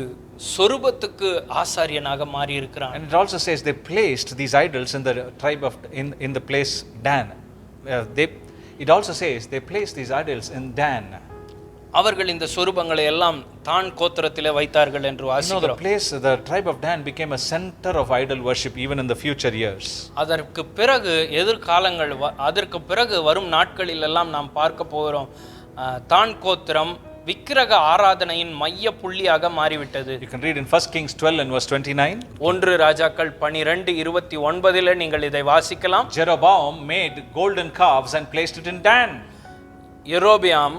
சொரூபத்துக்கு ஆசாரியனாக மாறி இருக்கிறான். And it also says they placed these idols in the tribe of in the place Dan. It also says they placed these idols in Dan. அவர்கள் இந்த சொரூபங்களை எல்லாம் தான் கோத்திரத்திலே வைத்தார்கள் என்று வாசிக்கிறோம். The tribe of Dan became a center of idol worship even in the future years. அதற்கு பிறகு வரும் நாட்களில் எல்லாம் நாம் பார்க்க போகிறோம். தான் கோத்திரம் விக்கிரக ஆராதனையின் மைய புள்ளியாக மாறிவிட்டது. You can read in 1 Kings 12 and verse 29. 1 ராஜாக்கள் 12:29 நீங்கள் இதை வாசிக்கலாம். Jeroboam made golden calves and placed it in Dan. யெரொபெயாம்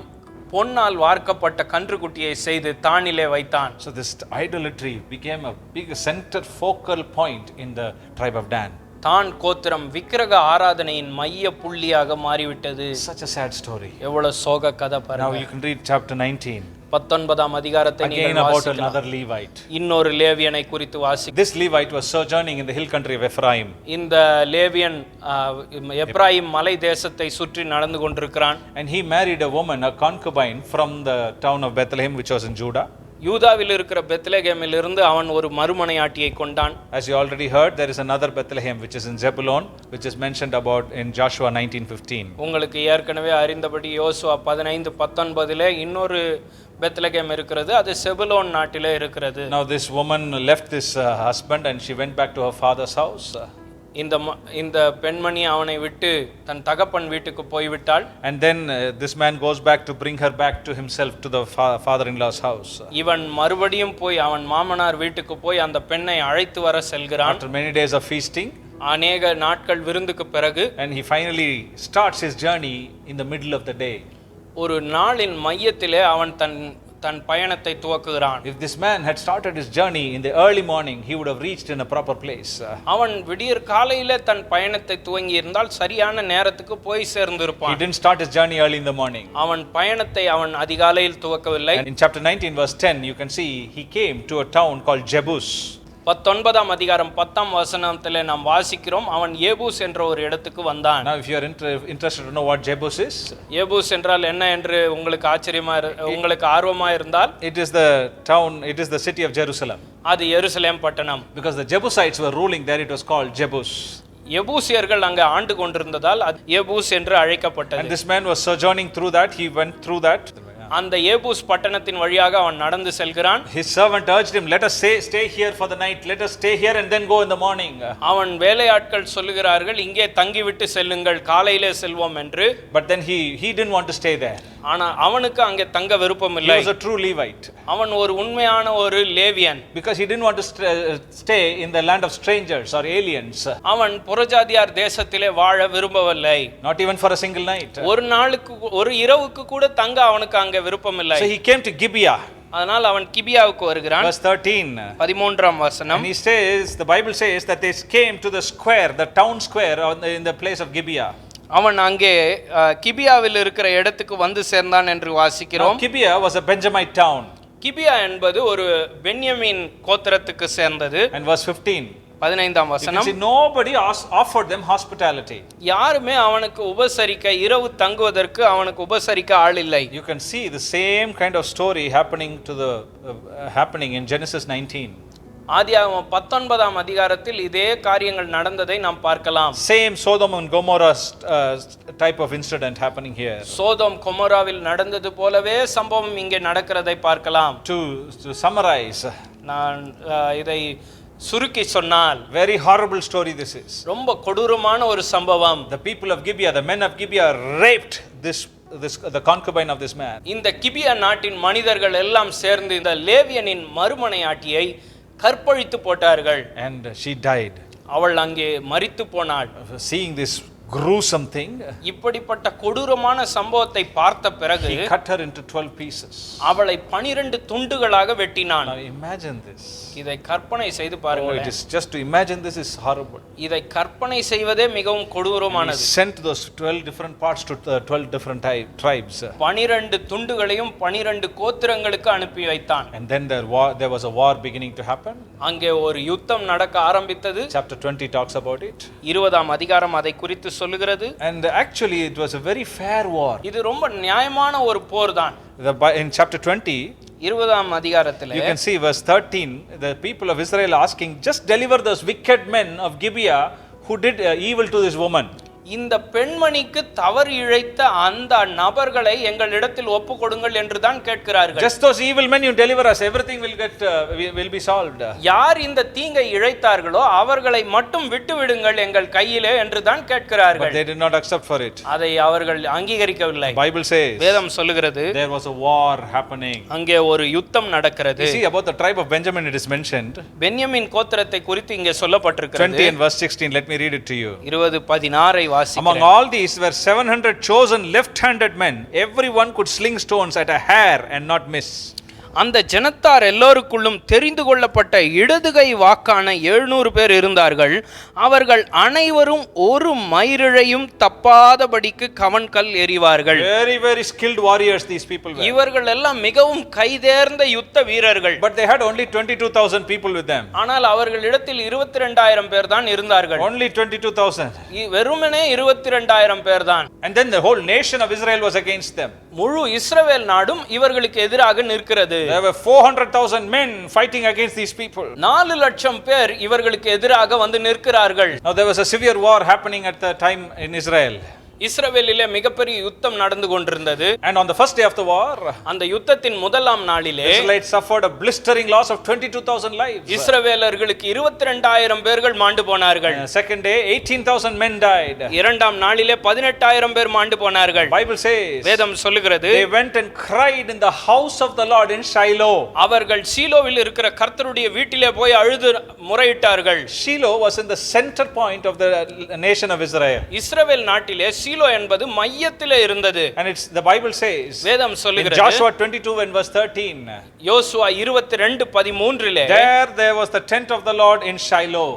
பொன்னால் வார்க்கப்பட்ட கன்றுக்குட்டியை செய்து தானிலே வைத்தான். So this idolatry became a big center focal point in the tribe of Dan. தான் கோத்திரம் விக்கிரக ஆராதனையின் மைய புள்ளியாக மாறிவிட்டது. Such a sad story. எவ்வளவு சோக கதை பாருங்க. Now you can read chapter 19. 19ஆம் அதிகாரத்தை நீங்கள் வாசிக்கலாம். Again about another Levite. இன்னொரு லேவியனை குறித்து வாசிக்கலாம். This Levite was sojourning in the hill country of Ephraim. இந்த லேவியன் எப்ராயிம் மலை தேசத்தை சுற்றி நடந்து கொண்டிருக்கிறான். And he married a woman, a concubine from the town of Bethlehem which was in Judah. யூதாவில் இருக்கிற பெத்லெகேமில் இருந்து அவன் ஒரு மறுமனையாட்டியை கொண்டான். As you already heard, there is another Bethlehem which is in Zebulun, which is mentioned about in Joshua 19:15. உங்களுக்கு ஏற்கனவே அறிந்தபடி யோசுவா 15:19 இன்னொரு Bethlehem இருக்கிறது, அது செபுலோன் நாட்டிலே இருக்கிறது. Now this woman left this husband and she went back to her father's house. இந்த பெண்மணி அவனை விட்டு தன் தகப்பன் வீட்டுக்கு போய்விட்டாள். And then this man goes back to bring her back to himself to the father-in-law's house. இவன் மறுபடியும் போய் அவன் மாமனார் வீட்டுக்கு போய் அந்த பெண்ணை அழைத்து வர செல்கிறான். After many days of feasting, அநேக நாட்கள் விருந்துக்கு பிறகு, and he finally starts his journey in the middle of the day. ஒரு நாளின் மையத்திலே அவன் தன் பயணத்தை துவக்குகிறான். If this man had started his journey in the early morning, he would have reached in a proper place. அவன் விடியற் காலையிலே தன் பயணத்தை துவங்கி இருந்தால் சரியான நேரத்துக்கு போய் சேர்ந்திருப்பான். He didn't start his journey early in the morning. அவன் பயணத்தை அவன் அதிகாலையில் துவக்கவில்லை. And in chapter 19 verse 10 you can see he came to a town called Jebus. 19ஆம் அதிகாரம் 10ஆம் வசனத்திலே நாம் வாசிக்கிறோம், அவன் ஏபூஸ் என்ற ஒரு இடத்துக்கு வந்தான். Now if you are interested to know what Jebus is, ஏபூஸ் என்றால் என்ன என்று உங்களுக்கு ஆர்வமா இருந்தால், it is the town, it is the city of Jerusalem. அது எருசலேம் பட்டணம். Because the Jebusites were ruling there, it was called Jebus. எபூசியர்கள் அங்கே ஆண்டு கொண்டிருந்ததால் அது ஏபூஸ் என்று அழைக்கப்பட்டது. And this man was sojourning through that, he went through that. அந்த ஏபூஸ் பட்டணத்தின் வழியாக அவன் நடந்து செல்கிறான். His servant urged him, let us stay here for the night, let us stay here and then go in the morning. அவன் வேலையாட்கள் சொல்லுகிறார்கள், இங்கே தங்கிவிட்டு செல்லுங்கள், காலையிலே செல்வோம் என்று. But then he didn't want to stay there. ஆனா அவனுக்கு அங்கே தங்க விருப்பம் இல்லை. He was a true Levite. அவன் ஒரு உண்மையான ஒரு லேவியன். Because he didn't want to stay in the land of strangers or aliens. அவன் புறஜாதியார் தேசத்திலே வாழ விரும்பவில்லை. Not even for a single night. ஒரு இரவுக்கு கூட தங்க அவனுக்கு அங்கே விருப்பம் இல்லை. So he came to Gibeah. அதனால் அவன் கிபியாவுக்கு வருகிறான். Verse 13. 13ஆம் வசனம். And he says, the Bible says that they came to the square, the town square in the place of Gibeah. அவன் அங்கே கிபியாவில் இருக்கிற இடத்துக்கு வந்து சேர்ந்தான் என்று வாசிக்கிறோம். Gibeah was a Benjamite town. கிபியா என்பது ஒரு பென்யமீன் கோத்திரத்துக்கு சேர்ந்தது. And verse 15. 15ஆம் வசனம். Nobody offered them hospitality. யாருமே அவனுக்கு உபசரிக்க, இரவு தங்குவதற்கு அவனுக்கு உபசரிக்க ஆள் இல்லை. You can see the same kind of story happening in Genesis 19. ஆதியாகமம் 19ஆம் அதிகாரத்தில் இதே காரியங்கள் நடந்ததை நாம் பார்க்கலாம். Same Sodom and Gomorrah type of incident happening here. Sodom கொமோராவில் நடந்தது போலவே சம்பவம் இங்கே நடக்கிறதை பார்க்கலாம். To summarize, நான் இதை சுருக்கி சொன்னால், very horrible story this is. ரொம்ப கொடூரமான ஒரு சம்பவம். The people of Gibeah, the men of Gibeah raped the concubine of this man. இந்த கிபியா நாட்டின் மனிதர்கள் எல்லாம் சேர்ந்து இந்த லேவியனின் மறுமனையாட்டியை கற்பழித்து போட்டார்கள். And she died. அவள் அங்கே மரித்து போனாள். Seeing this gruesome thing, இப்படிப்பட்ட கொடூரமான சம்பவத்தை பார்த்த பிறகு he cut her into 12 pieces. அவளை 12 துண்டுகளாக வெட்டினான். Now imagine this. இதை கற்பனை செய்து Oh, பாருங்கள். it is just to imagine this is horrible. இதை கற்பனை செய்வதே மிகவும் He கொடூரமானது. sent those 12 different parts to 12 different tribes. 12 துண்டுகளையும் 12 கோத்திரங்களுக்கு அனுப்பி வைத்தான். And then there was a war beginning to happen. அங்கே ஒரு யுத்தம் நடக்க ஆரம்பித்தது. Chapter 20 talks about it. 20ஆம் அதிகாரம் அதை குறித்து சொல்லுகிறது. And actually it was a very fair war. இது ரொம்ப நியாயமான ஒரு போர் தான். In chapter 20, 20ஆம் அதிகாரத்திலே you can see verse 13, the people of Israel asking, just deliver those wicked men of Gibeah who did evil to this woman. இந்த பெண்மணிக்கு தவறு இழைத்த அந்த நபர்களை எங்களிடத்தில் ஒப்பு கொடுங்கள் என்று தான் கேட்கிறார்கள். Just those evil men you deliver us, everything will be solved. யார் இந்த தீங்கை இழைத்தார்களோ அவர்களை மட்டும் விட்டு விடுங்கள் எங்கள் கையிலே என்று தான் கேட்கிறார்கள். But they did not accept for it. அதை அவர்கள் அங்கீகரிக்கவில்லை. Bible says வேதம் சொல்லுகிறது there was a war happening. அங்கே ஒரு யுத்தம் நடக்கிறது. You see about the tribe of Benjamin it is mentioned. பென்யமீன் கோத்திரத்தை குறித்து இங்கே சொல்லப்பட்டிருக்கிறது. 20 and verse 16, let me read it to you. 20:16 Among all these were 700 chosen left-handed men. Everyone could sling stones at a hair and not miss. அந்த ஜனத்தார் எல்லோருக்குள்ளும் தெரிந்து கொள்ளப்பட்ட இடதுகை வாக்கான 700 பேர் இருந்தார்கள். அவர்கள் அனைவரும் ஒரு மயிரிழையும் தப்பாதபடிக்கு கவன்கல் எறிவார்கள். Very very skilled warriors these people were. இவர்கள் எல்லாம் மிகவும் கைதேர்ந்த யுத்த வீரர்கள். But they had only 22,000 people with them. ஆனால் அவர்களிடத்தில் 22,000 பேர் தான் இருந்தார்கள். Only 22,000. வெறுமனே 22,000 பேர் தான். And then the whole nation of Israel was against them. முழு இஸ்ரவேல் நாடும் இவர்களுக்கு எதிராக நிற்கிறது. There were 400,000 men fighting against these people. 4 லட்சம் பேர் இவர்களுக்கு எதிராக வந்து நிற்கிறார்கள். Now there was a severe war happening at the time in Israel. இஸ்ரவேலிலே மிகப்பெரிய யுத்தம் நடந்து கொண்டிருந்தது. And on the first day of the war, அந்த யுத்தத்தின் முதலாம் நாளிலே Israelites suffered a blistering loss of 22,000 lives. இஸ்ரவேலர்களுக்கு 22,000 பேர்கள் மாண்டு போனார்கள். Second day 18,000 men died. இரண்டாம் நாளிலே 18,000 பேர் மாண்டு போனார்கள். Bible says வேதம் சொல்லுகிறது, they went and cried in the house of the Lord in Shiloh. அவர்கள் ஷீலோவில் இருக்கிற கர்த்தருடைய வீட்டிலே போய் அழுது முறையிட்டார்கள். Shiloh was in the center point of the nation of Israel. இஸ்ரவேல் நாட்டிலே ஷீலோ என்பது மையத்திலே இருந்தது. And it's the Bible says வேதம் in சொல்லுகிறது, Joshua 22 and verse 13, Joshua 22:13 there was the tent of the Lord in Shiloh.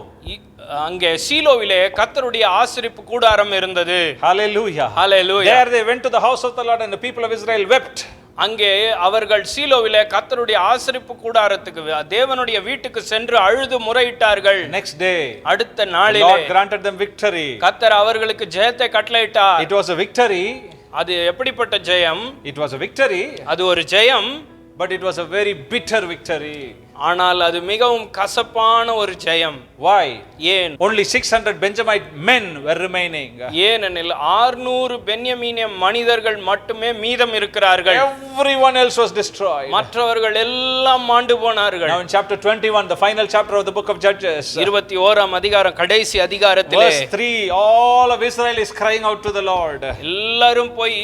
அங்கே ஷீலோவிலே கர்த்தருடைய ஆசரிப்பு கூடாரம் இருந்தது. Hallelujah. Hallelujah. There they went to the house of the Lord and the people of Israel wept. அங்கே அவர்கள் ஷீலோவிலே கர்த்தருடைய ஆசரிப்பு கூடாரத்துக்கு தேவனுடைய வீட்டுக்கு சென்று அழுது முறையிட்டார்கள். Next day அடுத்த நாளிலே Lord granted them victory. கர்த்தர் அவர்களுக்கு ஜெயத்தை கட்டளையிட்டார். It was a victory. அது எப்படிப்பட்ட ஜெயம்? It was a victory. அது ஒரு ஜெயம். But it was a very bitter victory. ஆனால் அது மிகவும் கசப்பான ஒரு ஜெயம். Why? ஏன்? Only 600 Benjamite men were remaining. ஏனெனில் 600 பென்யமீனிய மனிதர்கள் மட்டுமே மீதம் இருக்கிறார்கள். Everyone else was destroyed. மற்றவர்கள் எல்லாம் மாண்டு போனார்கள். Now in chapter 21, the final chapter of the book of Judges, 21ஆம் அதிகாரம் கடைசி அதிகாரத்திலே verse 3, all of Israel is crying out to the Lord. எல்லாரும் போய்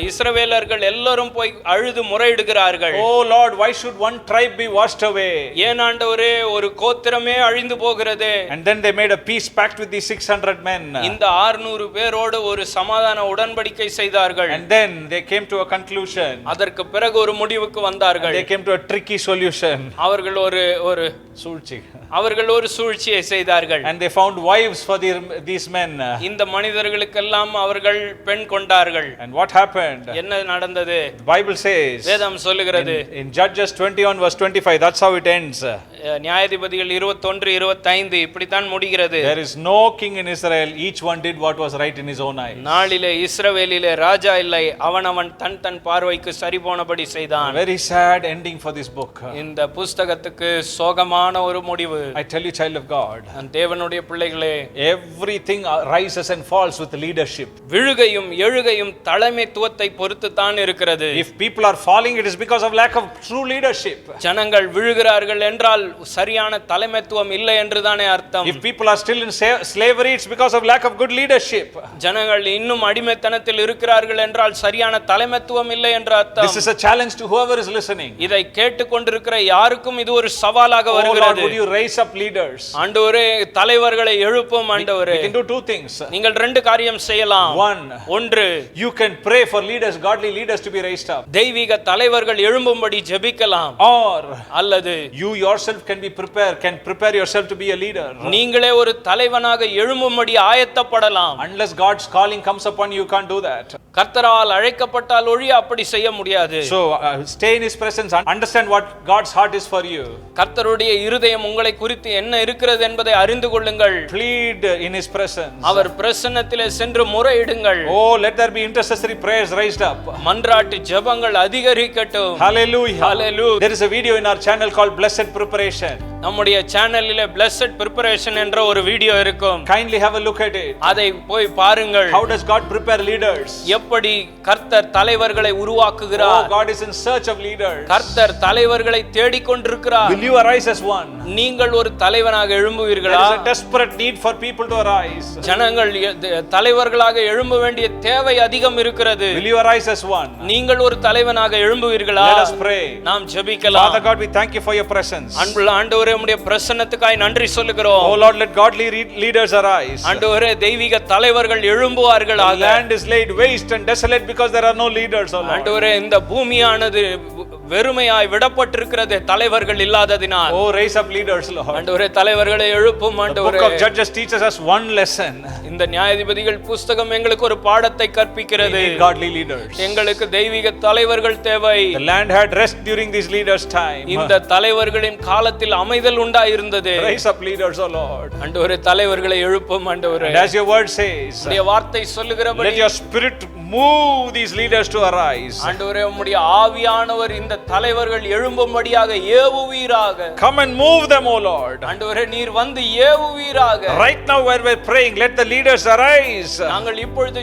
இஸ்ரவேலர்கள் எல்லாரும் போய் அழுது முறையிடுகிறார்கள். Oh Lord, why should one tribe be washed away? ஏன் ஆண்டவரே, ஒரு கோத்திரமே அழிந்து போகிறது. And then they made a peace pact with these 600 men. இந்த 600 பேரோடு ஒரு சமாதான உடன்படிக்கை செய்தார்கள். And then they came to a conclusion. அதற்கு பிறகு ஒரு முடிவுக்கு வந்தார்கள். They came to a tricky solution. அவர்கள் ஒரு சூழ்ச்சியை செய்தார்கள். And they found wives for these men. இந்த மனிதர்களுக்கெல்லாம் அவர்கள் பெண் கொண்டார்கள். And what happened? என்ன நடந்தது? The Bible says வேதம் சொல்லுகிறது, in Judges 21 verse 25, that's how it ends. நியாயாதிபதிகள் 21:25 இப்படித்தான் முடிகிறது. There is no king in Israel, each one did what was right in his own eyes. நாளிலே இஸ்ரவேலிலே ராஜா இல்லை, அவனவன் தன் பார்வைக்கு சரி போனபடி செய்தான். Very sad ending for this book. இந்த புஸ்தகத்துக்கு சோகமான ஒரு முடிவு. I tell you, child of God, தேவனுடைய பிள்ளைகளே, everything rises and falls with leadership. விழுகையும் எழுகையும் தலைமைத்துவத்தை பொறுத்து தான் இருக்கிறது. If people are falling, it is because of lack of true leadership. ஜனங்கள் விழுகிறார்கள் என்றால் சரியான தலைமைத்துவம் இல்லை என்றுதானே அர்த்தம். If people are still in slavery, it's because of lack of good leadership. ஜனங்கள் இன்னும் அடிமைத்தனத்தில் இருக்கிறார்கள் என்றால் சரியான தலைமைத்துவம் இல்லை என்று அர்த்தம். This is a challenge to whoever is listening. இதை கேட்டுக்கொண்டிருக்கிற யாருக்கும் இது ஒரு சவாலாக Oh Lord, வருகிறது. would you raise up leaders? ஆண்டவரே, தலைவர்களை எழுப்பும் ஆண்டவரே. We can do two things. நீங்கள் ரெண்டு காரியம் செய்யலாம். ஒன்று, you can pray for leaders, godly leaders to be raised up. தெய்வீக தலைவர்கள் எழும்பும்படி ஜெபிக்கலாம். Or அல்லது you yourself can prepare yourself to be a leader. நீங்களே ஒரு தலைவனாக எழும்பும்படி ஆயத்தப்படலாம். Unless God's calling comes upon you, you can't do that. கர்த்தரால் அழைக்கப்பட்டால் ஒழிய அப்படி செய்ய முடியாது. So stay in his presence, understand what God's heart is for you. கர்த்தருடைய இருதயம் உங்களை குறித்து என்ன இருக்கிறது என்பதை அறிந்து கொள்ளுங்கள். Plead in his presence. அவர் பிரசன்னத்திலே சென்று முறையிடுங்கள். Oh, let there be intercessory prayers raised up. மன்றாட்டு ஜெபங்கள் அதிகரிக்கட்டும். Hallelujah. Hallelujah. There is a video in our channel called Blessed Preparation. நம்முடைய சேனலிலே Blessed Preparation என்ற ஒரு வீடியோ இருக்கும். Kindly have a look at it. அதை போய் பாருங்கள். How does God prepare leaders? எப்படி கர்த்தர் தலைவர்களை உருவாக்குகிறார். Oh, God is in search of leaders. கர்த்தர் தலைவர்களை தேடிக் கொண்டிருக்கிறார். Will you arise as one? நீங்கள் ஒரு தலைவனாக எழும்புவீர்களா? There is a desperate need for people to arise. ஜனங்கள் தலைவர்களாக எழும்ப வேண்டிய தேவை அதிகம் இருக்கிறது. Will you arise as one? நீங்கள் ஒரு தலைவனாக எழும்புவீர்களா? Let us pray. நாம் ஜெபிக்கலாம். Father God, we thank you for your presence. அன்புள்ள ஆண்டவரே, உம்முடைய பிரசன்னத்துக்காய் நன்றி சொல்லுகிறோம். Oh Lord, let godly leaders arise. ஆண்டவரே, தெய்வீக தலைவர்கள் எழும்புவார்களாக. The land is laid waste and desolate because there are no leaders, oh Lord. ஆண்டவரே, இந்த பூமியானது வெறுமையாய் விடப்பட்டிருக்கிறது தலைவர்கள் இல்லாததினால். Oh, raise up leaders, Lord. ஆண்டவரே, தலைவர்களை எழுப்பும் ஆண்டவரே. The book of Judges teaches us one lesson. இந்த நியாயாதிபதிகள் புத்தகம் எங்களுக்கு ஒரு பாடத்தை கற்பிக்கிறது. We need godly leaders. எங்களுக்கு தெய்வீக தலைவர்கள் தேவை. The land had rest during these leaders' time. இந்த தலைவர்களின் காலத்தில் அமைதல் உண்டாயிருந்தது. Raise up leaders, oh Lord. ஆண்டவரே, தலைவர்களை எழுப்பும் ஆண்டவரே. And as your word says, உம்முடைய வார்த்தை சொல்லுகிறபடி, let your spirit move these leaders to arise. ஆண்டவரே, உம்முடைய ஆவியானவர் இந்த தலைவர்கள் எழும்பும்படியாக ஏவுவீராக. Come and move them, oh Lord. ஆண்டவரே, நீர் வந்து ஏவுவீராக. Right now where we're praying, let the leaders arise. நாங்கள் இப்பொழுது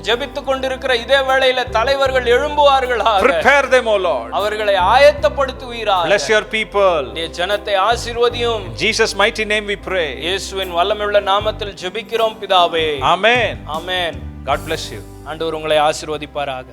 ஜெபித்துக் கொண்டிருக்கிற இதே வேளையில தலைவர்கள் எழும்புவார்களாக. Prepare them, oh Lord. அவர்களை ஆயத்தப்படுத்துவீராக. Bless your people. உம்முடைய ஜனத்தை ஆசீர்வதியும். In Jesus' mighty name we pray. இயேசுவின் வல்லமையுள்ள நாமத்தில் ஜெபிக்கிறோம் பிதாவே. Amen. Amen. God bless you. ஆண்டவர் உங்களை ஆசீர்வதிப்பாராக.